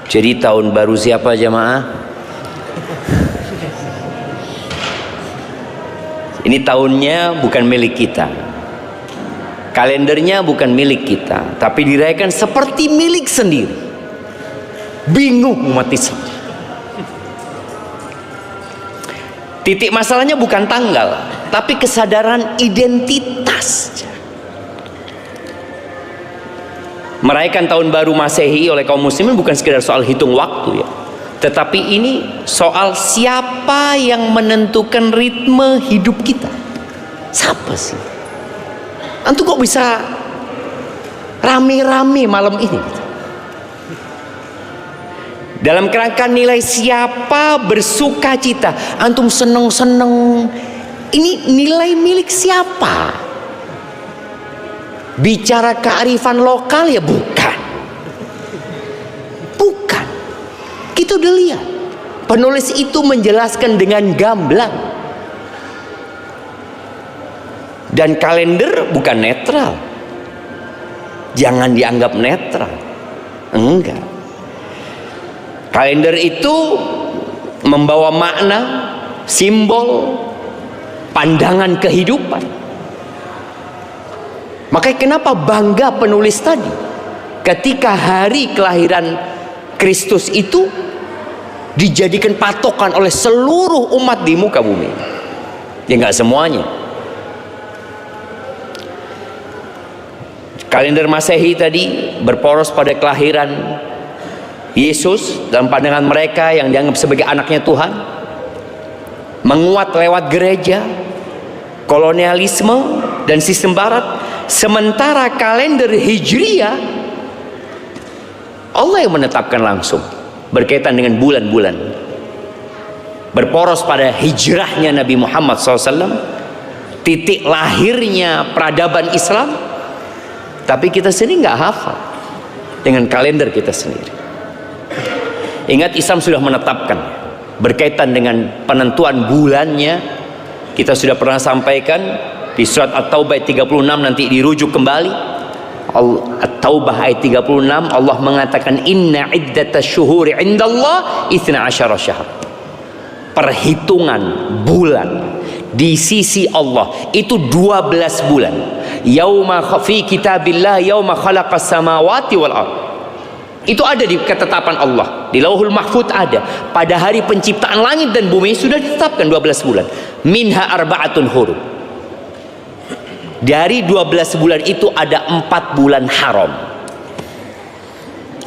Jadi tahun baru siapa jamaah? Ini tahunnya bukan milik kita, kalendernya bukan milik kita, tapi dirayakan seperti milik sendiri. Bingung umat Islam. Titik masalahnya bukan tanggal, tapi kesadaran identitas. Merayakan tahun baru Masehi oleh kaum muslimin bukan sekedar soal hitung waktu ya, tetapi ini soal siapa yang menentukan ritme hidup kita. Siapa sih? Antum kok bisa rame-rame malam ini? Dalam kerangka nilai siapa bersuka cita, antum seneng-seneng, ini nilai milik siapa? Bicara kearifan lokal ya bukan. Bukan. Kita udah lihat penulis itu menjelaskan dengan gamblang. Dan kalender bukan netral. Jangan dianggap netral. Enggak. Kalender itu membawa makna, simbol, pandangan kehidupan. Makanya kenapa bangga penulis tadi ketika hari kelahiran Kristus itu dijadikan patokan oleh seluruh umat di muka bumi. Ya nggak semuanya. Kalender Masehi tadi berporos pada kelahiran Yesus dalam pandangan mereka yang dianggap sebagai anaknya Tuhan, menguat lewat gereja, kolonialisme dan sistem barat. Sementara kalender Hijriah Allah yang menetapkan langsung berkaitan dengan bulan-bulan, berporos pada hijrahnya Nabi Muhammad SAW, titik lahirnya peradaban Islam. Tapi kita sendiri nggak hafal dengan kalender kita sendiri. Ingat, Islam sudah menetapkan berkaitan dengan penentuan bulannya. Kita sudah pernah sampaikan di surat At-Taubah ayat 36, nanti dirujuk kembali. At-Taubah ayat 36, Allah mengatakan inna iddatasy syuhuri indallah 12 syahr. Perhitungan bulan di sisi Allah itu 12 bulan. Yauma fi kitabillah yauma khalaqas samawati wal ardh. Itu ada di ketetapan Allah, di Lauhul Mahfuz ada. Pada hari penciptaan langit dan bumi sudah ditetapkan 12 bulan. Minha arba'atun hurum. Dari 12 bulan itu ada 4 bulan haram.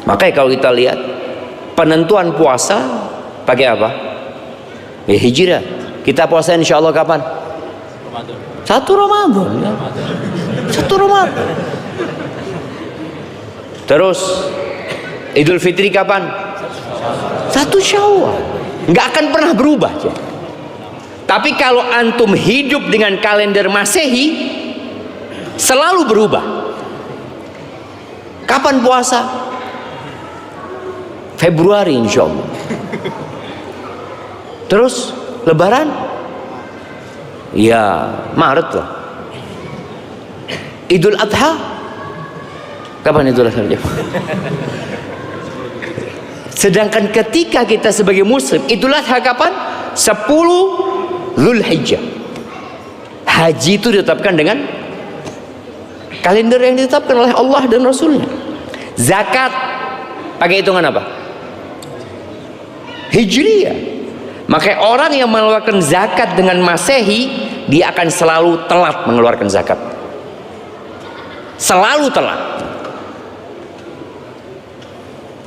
Makanya kalau kita lihat penentuan puasa pakai apa? Ya, Hijrah. Kita puasa insya Allah kapan? Ramadan. 1 Ramadan. 1 Ramadan. Terus Idul Fitri kapan? 1 Syawal. Nggak akan pernah berubah. Tapi kalau antum hidup dengan kalender Masehi, selalu berubah. Kapan puasa? Februari insya Allah. Terus Lebaran? Ya Maret lah. Idul Adha? Kapan Idul Adha? Sedangkan ketika kita sebagai muslim, Idul Adha kapan? 10 Zulhijjah. Haji itu ditetapkan dengan kalender yang ditetapkan oleh Allah dan Rasulnya. Zakat pakai hitungan apa? Hijriyah. Maka orang yang mengeluarkan zakat dengan Masehi, dia akan selalu telat mengeluarkan zakat. Selalu telat.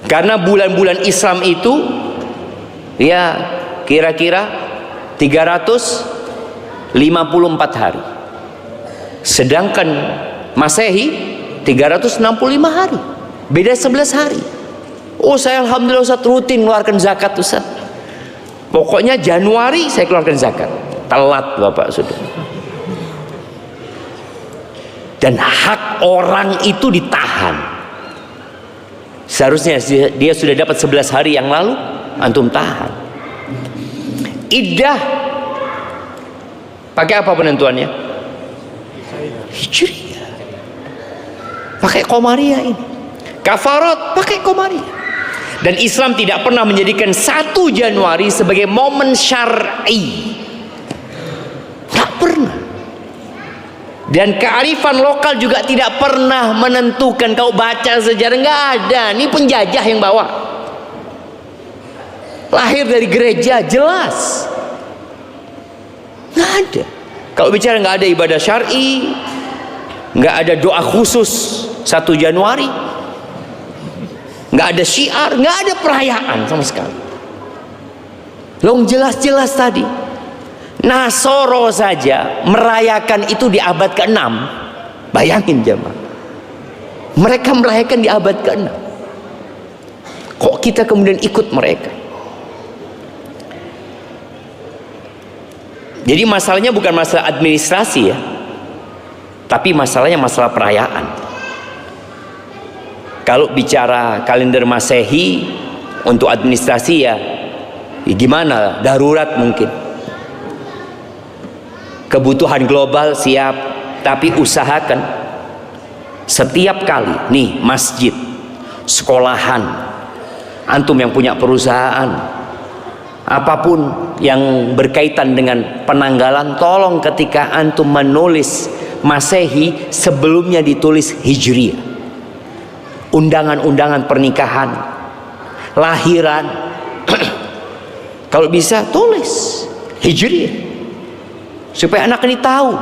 Karena bulan-bulan Islam itu ya kira-kira 354 hari. Sedangkan Masehi 365 hari. Beda 11 hari. Oh, saya alhamdulillah Ustaz rutin mengeluarkan zakat Ustaz. Pokoknya Januari saya keluarkan zakat. Telat Bapak sudah. Dan hak orang itu ditahan. Seharusnya dia sudah dapat 11 hari yang lalu, antum tahan. Iddah pakai apa penentuannya? Hijriyah. pakai Qomariyah ini. Kafarat pakai Qomariyah. Dan Islam tidak pernah menjadikan 1 Januari sebagai momen syar'i. Tak pernah. Dan kearifan lokal juga tidak pernah menentukan. Kau baca sejarah, nggak ada. Ini penjajah yang bawa. Lahir dari gereja, jelas. Nggak ada. Kalau bicara nggak ada ibadah syar'i, nggak ada doa khusus 1 Januari, nggak ada syiar, nggak ada perayaan sama sekali. Long jelas-jelas tadi Nasoro saja merayakan itu di abad ke-6. Bayangin jemaah, mereka merayakan di abad ke-6. Kok kita kemudian ikut mereka? Jadi masalahnya bukan masalah administrasi ya, tapi masalahnya masalah perayaan. Kalau bicara kalender Masehi untuk administrasi ya gimana, darurat mungkin. Kebutuhan global siap, tapi usahakan setiap kali nih masjid, sekolahan, antum yang punya perusahaan, apapun yang berkaitan dengan penanggalan, tolong ketika antum menulis Masehi sebelumnya ditulis Hijriah. Undangan-undangan pernikahan, lahiran, kalau bisa tulis Hijriah, supaya anak ini tahu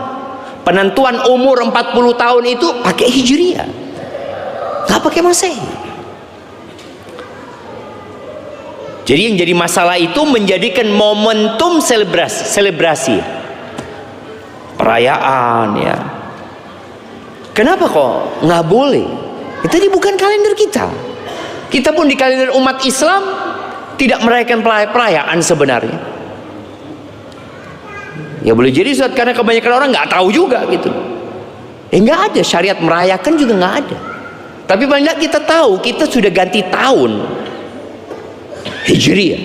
penentuan umur 40 tahun itu pakai Hijriah, nggak pakai Masehi. Jadi yang jadi masalah itu menjadikan momentum selebrasi perayaan ya. Kenapa kok nggak boleh? Itu tadi bukan kalender kita. Kita pun di kalender umat Islam tidak merayakan perayaan sebenarnya. Ya boleh jadi Ustaz, karena kebanyakan orang nggak tahu juga gitu. Nggak ada syariat merayakan juga nggak ada. Tapi paling nggak kita tahu kita sudah ganti tahun Hijriah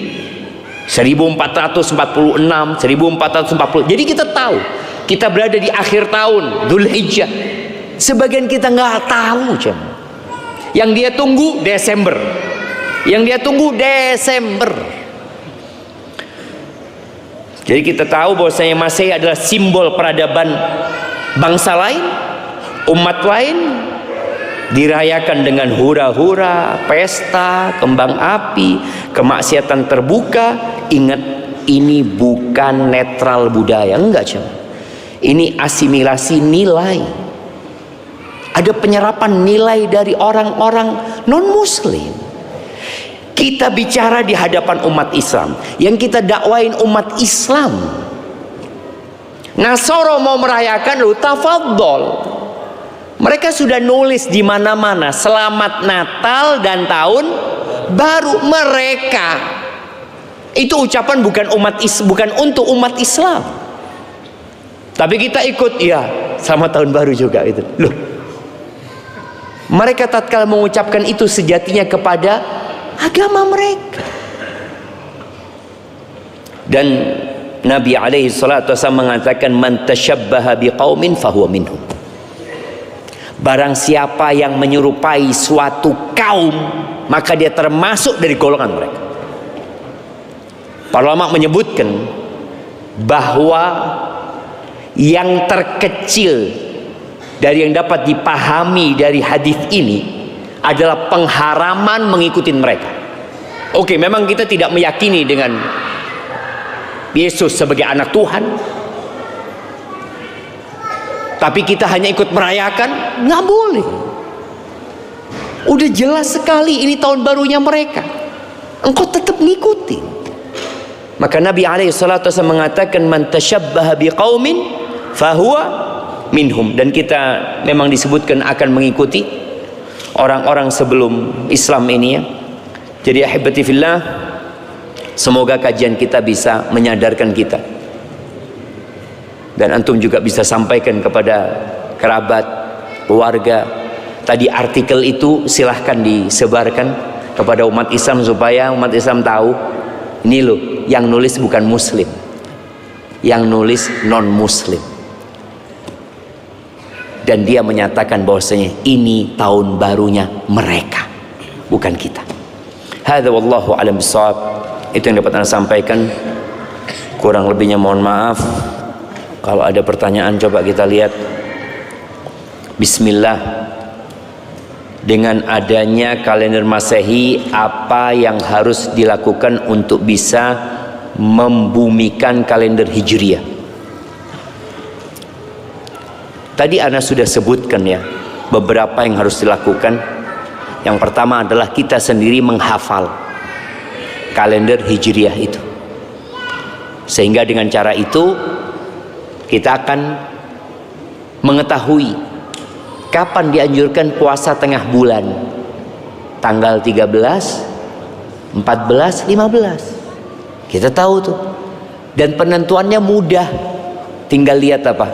1446, 1440. Jadi kita tahu kita berada di akhir tahun Dzulhijjah. Sebagian kita nggak tahu jam. Yang dia tunggu Desember. Yang dia tunggu Desember. Jadi kita tahu bahwasanya Masehi adalah simbol peradaban bangsa lain, umat lain, dirayakan dengan hura-hura, pesta, kembang api, kemaksiatan terbuka. Ingat, ini bukan netral budaya, enggak cem. Ini asimilasi nilai. Ada penyerapan nilai dari orang-orang non-muslim. Kita bicara di hadapan umat Islam, yang kita dakwain umat Islam. Nasoro mau merayakan, lu tafadhol. Mereka sudah nulis di mana-mana selamat Natal dan tahun baru mereka. Itu ucapan bukan untuk umat Islam. Tapi kita ikut, ya, selamat tahun baru juga itu. Loh. Mereka tatkala mengucapkan itu sejatinya kepada agama mereka. Dan Nabi alaihi salatu wasallam mengatakan, man tasyabbaha biqaumin fahuwa minhum. Barang siapa yang menyerupai suatu kaum, maka dia termasuk dari golongan mereka. Para ulama menyebutkan bahwa yang terkecil dari yang dapat dipahami dari hadis ini adalah pengharaman mengikuti mereka. Oke, memang kita tidak meyakini dengan Yesus sebagai anak Tuhan, tapi kita hanya ikut merayakan, nggak boleh. Udah jelas sekali ini tahun barunya mereka, engkau tetap ngikutin. Maka Nabi alaihissalatu wasallam mengatakan, man tasyabbaha biqaumin fahuwa minhum. Dan kita memang disebutkan akan mengikuti orang-orang sebelum Islam ini ya. Jadi ahibati fillah, semoga kajian kita bisa menyadarkan kita, dan antum juga bisa sampaikan kepada kerabat, keluarga. Tadi artikel itu silahkan disebarkan kepada umat Islam supaya umat Islam tahu, ini loh yang nulis bukan muslim, yang nulis non muslim. dan dia menyatakan bahwasanya ini tahun barunya mereka, bukan kita. Hadza wallahu a'lam bissawab. Itu yang dapat Anda sampaikan. Kurang lebihnya mohon maaf. Kalau ada pertanyaan coba kita lihat. Bismillah. Dengan adanya kalender Masehi, apa yang harus dilakukan untuk bisa membumikan kalender Hijriah? Tadi Ana sudah sebutkan ya beberapa yang harus dilakukan. Yang pertama adalah kita sendiri menghafal kalender Hijriah itu, sehingga dengan cara itu kita akan mengetahui kapan dianjurkan puasa tengah bulan, tanggal 13, 14, 15. Kita tahu tuh, dan penentuannya mudah, tinggal lihat apa?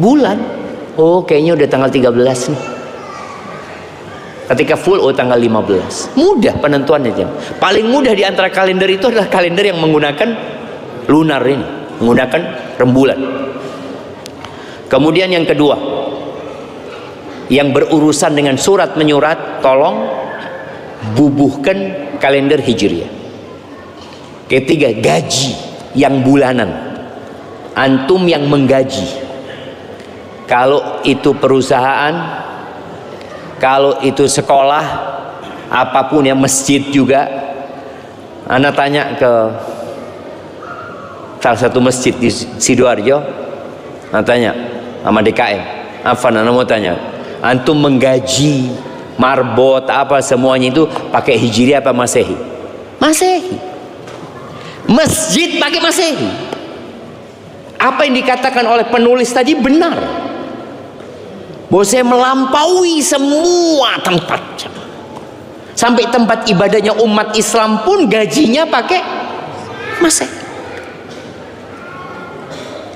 Bulan. Oh kayaknya udah tanggal 13 nih. Ketika full, oh tanggal 15. Mudah penentuannya. Paling mudah di antara kalender itu adalah kalender yang menggunakan lunar ini, menggunakan rembulan. Kemudian yang kedua, yang berurusan dengan surat menyurat, tolong bubuhkan kalender Hijriah. Ketiga, gaji yang bulanan. Antum yang menggaji. Kalau itu perusahaan, kalau itu sekolah, apapun ya, masjid juga. Ana tanya ke salah satu masjid di Sidoarjo, ana tanya sama DKM, Afan, ana mau tanya, antum menggaji marbot apa semuanya itu pakai Hijriah apa Masehi? Masehi. Masjid pakai Masehi. Apa yang dikatakan oleh penulis tadi benar. Bahwa saya melampaui semua tempat, sampai tempat ibadahnya umat Islam pun gajinya pakai Masehi.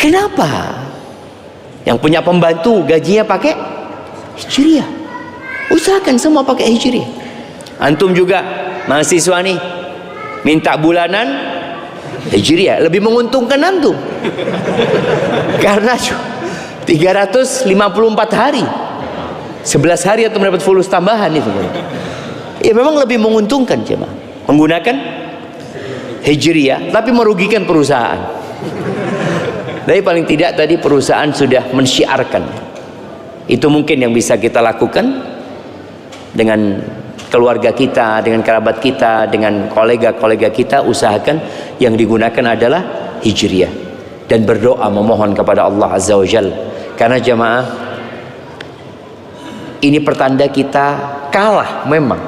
Kenapa? Yang punya pembantu gajinya pakai Hijriah. Usahakan semua pakai Hijriah. Antum juga mahasiswa nih, minta bulanan Hijriah, lebih menguntungkan antum. Karena 354 hari, 11 hari atau mendapat fulus tambahan itu. Ya memang lebih menguntungkan jemaah menggunakan Hijriah, tapi merugikan perusahaan. Tapi paling tidak tadi perusahaan sudah mensyiarkan. Itu mungkin yang bisa kita lakukan dengan keluarga kita, dengan kerabat kita, dengan kolega-kolega kita. Usahakan yang digunakan adalah Hijriah, dan berdoa memohon kepada Allah Azza wa Jalla. Karena jemaah, ini pertanda kita kalah memang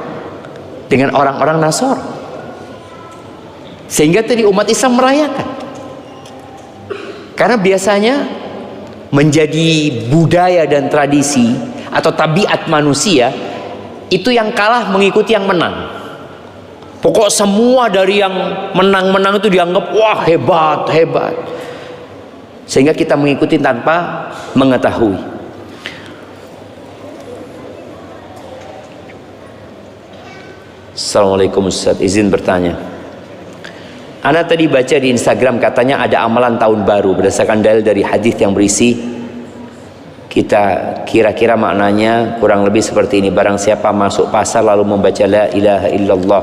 dengan orang-orang Nasor, sehingga tadi umat Islam merayakan. Karena biasanya menjadi budaya dan tradisi atau tabiat manusia itu yang kalah mengikuti yang menang. Pokok semua dari yang menang-menang itu dianggap wah hebat, hebat. Sehingga kita mengikuti tanpa mengetahui. Assalamualaikum Ustaz, izin bertanya. Ana tadi baca di Instagram katanya ada amalan tahun baru berdasarkan dalil dari hadis yang berisi, kita kira-kira maknanya kurang lebih seperti ini: barang siapa masuk pasar lalu membaca la ilaha illallah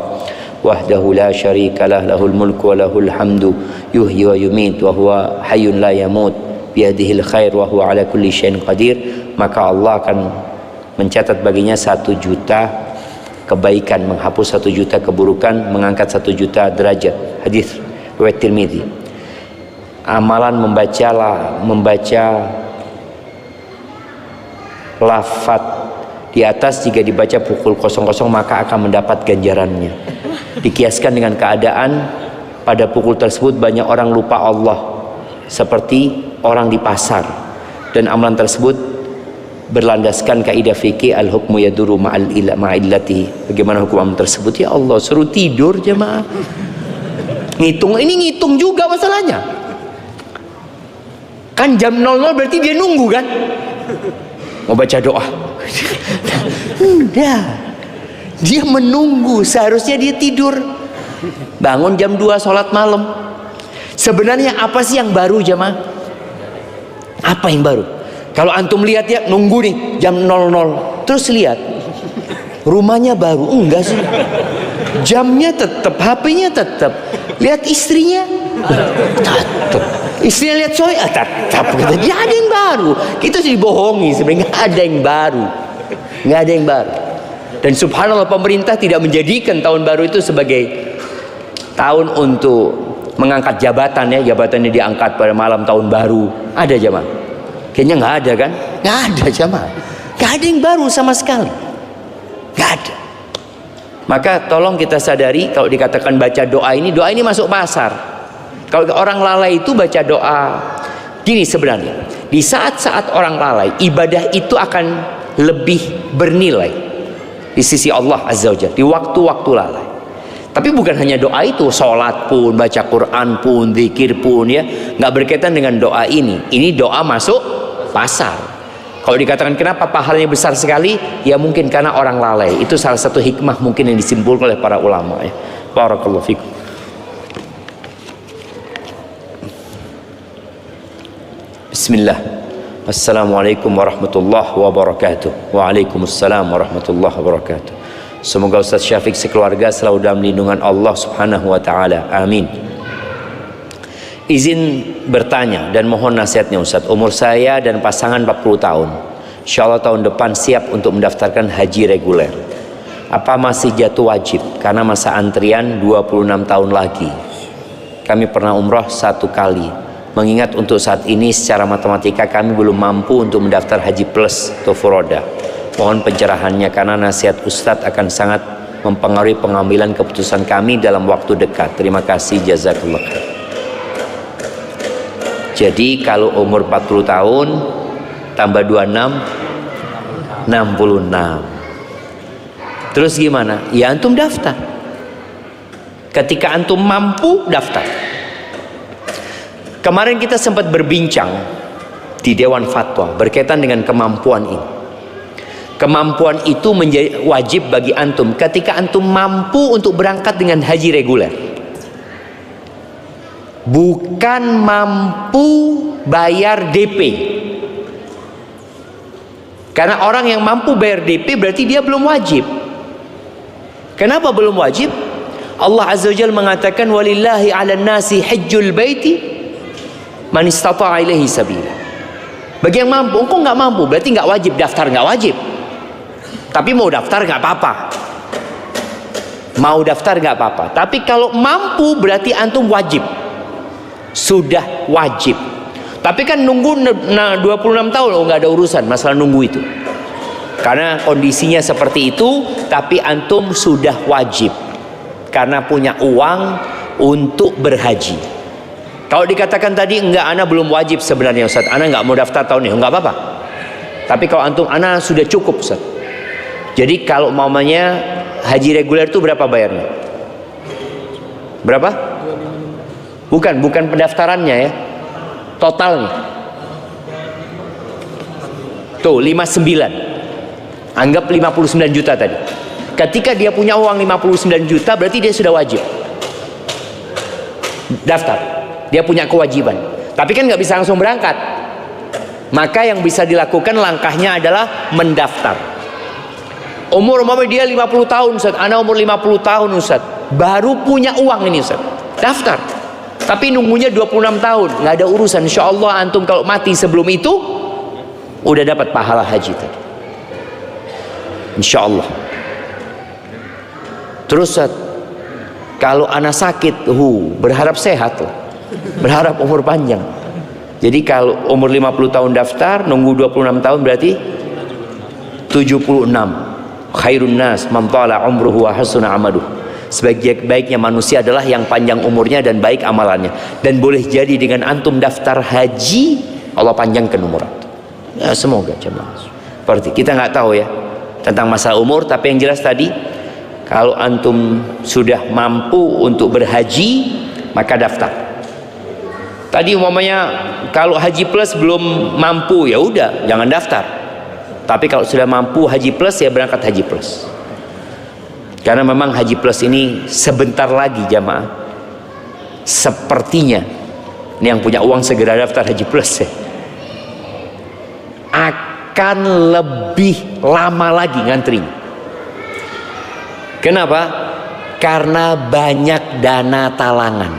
wahdahu la syarikalah lahul mulku wa lahul hamdu yuhyi wa yumit wa huwa hayyun la yamut biyadihil khair wa huwa ala kulli syai'in qadir, maka Allah akan mencatat baginya 1 juta kebaikan, menghapus 1 juta keburukan, mengangkat 1 juta derajat. Hadis riwayat Tirmidzi. Amalan membaca lafaz di atas jika dibaca pukul 00 maka akan mendapat ganjarannya. Dikiaskan dengan keadaan pada pukul tersebut banyak orang lupa Allah seperti orang di pasar, dan amalan tersebut berlandaskan kaidah fikih al-hukmu yaduru ma'illatihi. Bagaimana hukum amalan tersebut? Ya Allah, suruh tidur jemaah. Ngitung, ini ngitung juga masalahnya. Kan jam 00 berarti dia nunggu kan? Mau baca doa. Udah. Dia menunggu, seharusnya dia tidur. Bangun jam 2 sholat malam. Sebenarnya apa sih yang baru jemaah? Apa yang baru? Kalau antum lihat ya, nunggu nih jam 00, terus lihat rumahnya baru, enggak sih, jamnya tetap, HP-nya tetap, lihat istrinya tetap, istrinya lihat suami tetap, dia ada yang baru. Kita sih dibohongi sebenarnya, nggak ada yang baru, nggak ada yang baru. Dan subhanallah, pemerintah tidak menjadikan tahun baru itu sebagai tahun untuk mengangkat jabatan ya, jabatannya diangkat pada malam tahun baru. Ada jamaah? Kayaknya nggak ada kan? Nggak ada jamaah, nggak ada yang baru sama sekali, nggak ada. Maka tolong kita sadari, kalau dikatakan baca doa ini masuk pasar. Kalau orang lalai itu baca doa gini, sebenarnya di saat-saat orang lalai, ibadah itu akan lebih bernilai di sisi Allah Azza wa Jalla di waktu-waktu lalai. Tapi bukan hanya doa itu, sholat pun, baca Quran pun, zikir pun ya, nggak berkaitan dengan doa ini. Ini doa masuk pasar. Kalau dikatakan kenapa pahalanya besar sekali, ya mungkin karena orang lalai. Itu salah satu hikmah mungkin yang disimpulkan oleh para ulama ya. Barakallahu fikum. Bismillah. Assalamualaikum warahmatullahi wabarakatuh. Waalaikumsalam warahmatullahi wabarakatuh. Semoga Ustaz Syafiq sekeluarga selalu dalam lindungan Allah Subhanahu wa taala. Amin. Izin bertanya dan mohon nasihatnya Ustaz. Umur saya dan pasangan 40 tahun. Insyaallah tahun depan siap untuk mendaftarkan haji reguler. Apa masih jatuh wajib karena masa antrian 26 tahun lagi? Kami pernah umrah 1 kali. Mengingat untuk saat ini secara matematika kami belum mampu untuk mendaftar haji plus atau furoda. Mohon pencerahannya karena nasihat Ustadz akan sangat mempengaruhi pengambilan keputusan kami dalam waktu dekat. Terima kasih, jazakallah. Jadi kalau umur 40 tahun tambah 26 66. Terus gimana? Ya antum daftar. Ketika antum mampu daftar. Kemarin kita sempat berbincang di Dewan Fatwa berkaitan dengan kemampuan ini. Kemampuan itu menjadi wajib bagi antum ketika antum mampu untuk berangkat dengan haji reguler. Bukan mampu bayar DP. Karena orang yang mampu bayar DP berarti dia belum wajib. Kenapa belum wajib? Allah Azza wa Jalla mengatakan walillahi 'alan nasi hajjul baiti man istata'a ilaihi sabila. Bagi yang mampu, engkau nggak mampu berarti nggak wajib daftar, nggak wajib. Tapi mau daftar nggak apa-apa. Mau daftar nggak apa-apa. Tapi kalau mampu berarti antum wajib. Sudah wajib. Tapi kan nunggu 26 tahun, oh nggak ada urusan masalah nunggu itu. Karena kondisinya seperti itu, tapi antum sudah wajib. Karena punya uang untuk berhaji. Kalau dikatakan tadi enggak, ana belum wajib sebenarnya Ustaz. Ana nggak mau daftar tahun ini, enggak apa-apa. Tapi kalau antum, ana sudah cukup Ustaz. Jadi kalau mamanya haji reguler itu berapa bayarnya? Berapa? Bukan pendaftarannya ya. Totalnya. Tuh 59. Anggap 59 juta tadi. Ketika dia punya uang 59 juta berarti dia sudah wajib daftar. Dia punya kewajiban. Tapi kan nggak bisa langsung berangkat. Maka yang bisa dilakukan langkahnya adalah mendaftar. Umur dia 50 tahun Ustaz, ana umur 50 tahun Ustaz, baru punya uang ini Ustaz, daftar. Tapi nunggunya 26 tahun, nggak ada urusan. Insya Allah antum kalau mati sebelum itu udah dapat pahala haji tadi. Insya Allah. Terus Ustaz, kalau ana sakit, berharap sehat loh, berharap umur panjang. Jadi kalau umur 50 tahun daftar, nunggu 26 tahun berarti 76. Khairun nas man tala umruhu wa hasuna amaluhu. Sebaik-baiknya manusia adalah yang panjang umurnya dan baik amalannya. Dan boleh jadi dengan antum daftar haji, Allah panjangkan umur antum. Ya semoga jemaah. Seperti kita nggak tahu ya tentang masalah umur, tapi yang jelas tadi kalau antum sudah mampu untuk berhaji, maka daftar. Tadi umpamanya kalau haji plus belum mampu, ya udah jangan daftar. Tapi kalau sudah mampu haji plus, ya berangkat haji plus. Karena memang haji plus ini sebentar lagi jamaah. Sepertinya ini yang punya uang segera daftar haji plus ya. akan lebih lama lagi ngantri. Kenapa? Karena banyak dana talangan.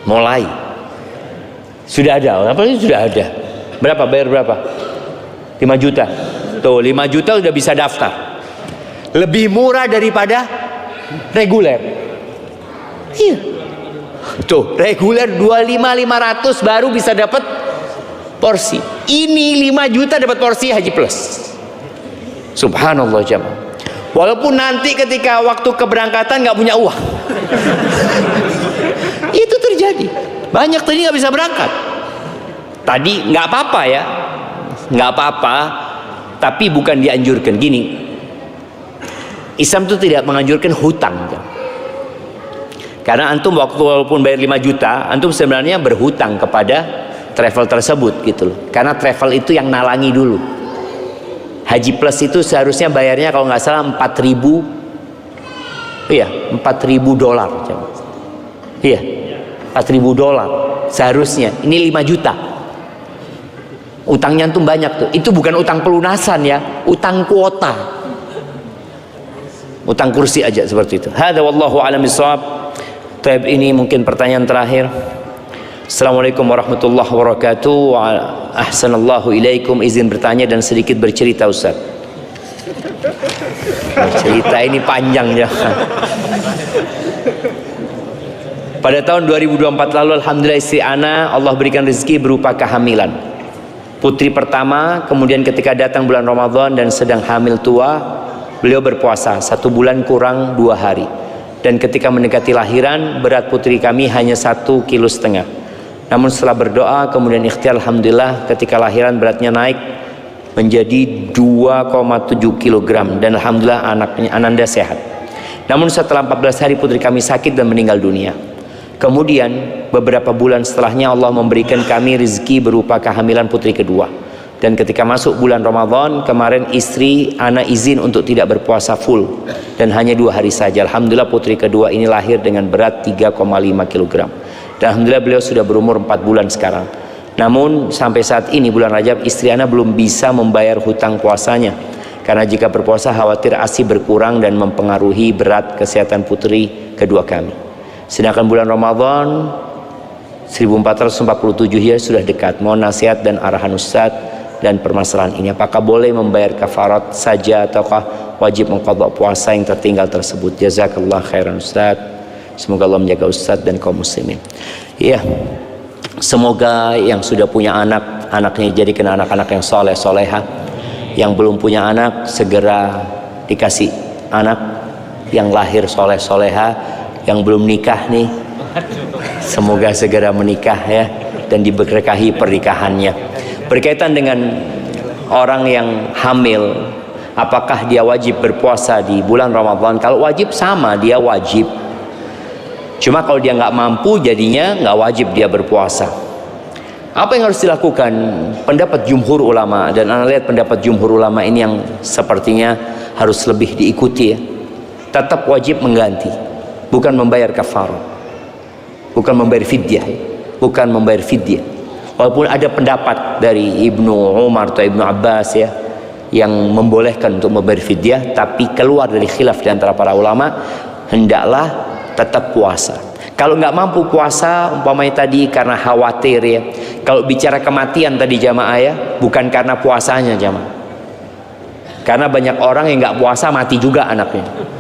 Mulai sudah ada, apa ini sudah ada. Berapa? Bayar berapa? 5 juta. Tuh 5 juta udah bisa daftar. Lebih murah daripada reguler. Iya. Tuh, reguler 25.500 baru bisa dapat porsi. Ini 5 juta dapat porsi Haji Plus. Subhanallah jamaah. Walaupun nanti ketika waktu keberangkatan nggak punya uang. Itu terjadi. Banyak tadi nggak bisa berangkat. Tadi nggak apa-apa ya, nggak apa-apa. Tapi bukan dianjurkan. Gini, Islam itu tidak menganjurkan hutang. Karena antum walaupun bayar 5 juta, antum sebenarnya berhutang kepada travel tersebut gitu loh. Karena travel itu yang nalangi dulu. Haji Plus itu seharusnya bayarnya kalau nggak salah 4.000, iya 4.000 dolar. Iya 4.000 dolar seharusnya. Ini 5 juta. Utangnya antum banyak tuh. Itu bukan utang pelunasan ya, utang kuota. Utang kursi aja seperti itu. Hada wallahu a'lam bishawab. Taib, ini mungkin pertanyaan terakhir. Assalamualaikum warahmatullahi wabarakatuh. Ahsanallahu ilaikum. Izin bertanya dan sedikit bercerita Ustaz. Cerita ini panjang ya. Pada tahun 2024 lalu alhamdulillah istri ana Allah berikan rezeki berupa kehamilan. Putri pertama, kemudian ketika datang bulan Ramadan dan sedang hamil tua, beliau berpuasa 1 bulan kurang 2 hari. Dan ketika mendekati lahiran, berat putri kami hanya 1,5 kilo. Namun setelah berdoa, kemudian ikhtiar, alhamdulillah ketika lahiran beratnya naik menjadi 2,7 kg. Dan alhamdulillah anaknya Ananda sehat. Namun setelah 14 hari putri kami sakit dan meninggal dunia. Kemudian beberapa bulan setelahnya Allah memberikan kami rezeki berupa kehamilan putri kedua. Dan ketika masuk bulan Ramadan kemarin, istri anak izin untuk tidak berpuasa full dan hanya 2 hari saja. Alhamdulillah putri kedua ini lahir dengan berat 3,5 kg. Dan alhamdulillah beliau sudah berumur 4 bulan sekarang. Namun sampai saat ini bulan Rajab istri anak belum bisa membayar hutang puasanya. Karena jika berpuasa khawatir ASI berkurang dan mempengaruhi berat kesehatan putri kedua kami. Sedangkan bulan Ramadan 1447 ya sudah dekat. Mohon nasihat dan arahan Ustaz dan permasalahan ini. Apakah boleh membayar kafarat saja ataukah wajib mengqadha puasa yang tertinggal tersebut? Jazakallah khairan Ustaz. Semoga Allah menjaga Ustaz dan kaum muslimin. Iya. Semoga yang sudah punya anak, anaknya jadikan anak-anak yang soleh soleha. Yang belum punya anak segera dikasih anak yang lahir soleh soleha. Yang belum nikah nih, semoga segera menikah ya dan diberkahi pernikahannya. Berkaitan dengan orang yang hamil, apakah dia wajib berpuasa di bulan Ramadan? Kalau wajib sama, dia wajib. Cuma kalau dia nggak mampu, jadinya nggak wajib dia berpuasa. Apa yang harus dilakukan? Pendapat jumhur ulama, dan anda lihat pendapat jumhur ulama ini yang sepertinya harus lebih diikuti ya. Tetap wajib mengganti. Bukan membayar kafarah, bukan membayar fidyah, bukan membayar fidyah. Walaupun ada pendapat dari Ibnu Umar atau Ibnu Abbas ya yang membolehkan untuk membayar fidyah, tapi keluar dari khilaf di antara para ulama, hendaklah tetap puasa. Kalau nggak mampu puasa, umpamanya tadi karena khawatir ya. Kalau bicara kematian tadi jamaah ya, bukan karena puasanya jamaah. Karena banyak orang yang nggak puasa mati juga anaknya.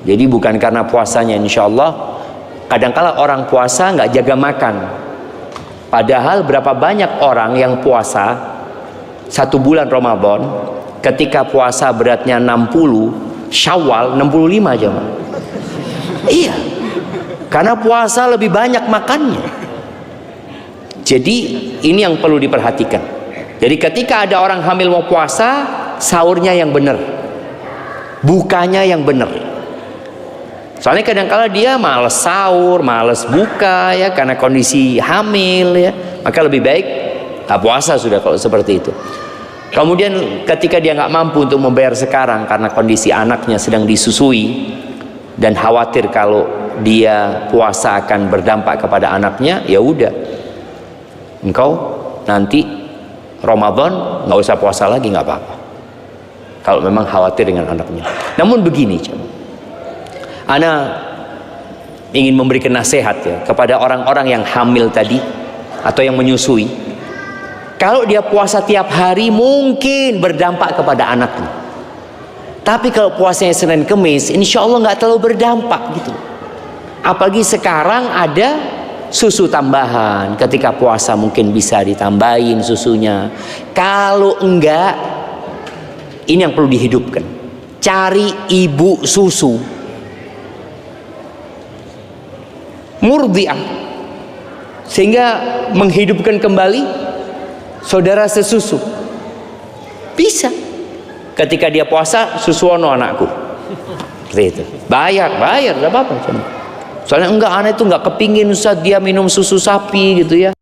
Jadi bukan karena puasanya, insya Allah. Kadangkala orang puasa nggak jaga makan. Padahal berapa banyak orang yang puasa 1 bulan Ramadan, ketika puasa beratnya 60, Syawal 65 aja. Iya, karena puasa lebih banyak makannya. Jadi ini yang perlu diperhatikan. Jadi ketika ada orang hamil mau puasa, sahurnya yang benar, bukanya yang benar. Soalnya kadang-kala dia males sahur, males buka ya karena kondisi hamil ya. Maka lebih baik puasa sudah kalau seperti itu. Kemudian ketika dia nggak mampu untuk membayar sekarang karena kondisi anaknya sedang disusui dan khawatir kalau dia puasa akan berdampak kepada anaknya, ya udah. Engkau nanti Ramadan nggak usah puasa lagi, nggak apa-apa kalau memang khawatir dengan anaknya. Namun begini, ana ingin memberikan nasihat ya kepada orang-orang yang hamil tadi atau yang menyusui. Kalau dia puasa tiap hari mungkin berdampak kepada anaknya, tapi kalau puasanya Senin Kemis insya Allah nggak terlalu berdampak gitu. Apalagi sekarang ada susu tambahan, ketika puasa mungkin bisa ditambahin susunya. Kalau enggak, ini yang perlu dihidupkan, cari ibu susu murdiah, sehingga menghidupkan kembali saudara sesusu. Bisa ketika dia puasa, susuono anakku, seperti itu, bayar tidak apa-apa. Soalnya enggak, anak itu enggak kepingin Ustaz dia minum susu sapi gitu ya.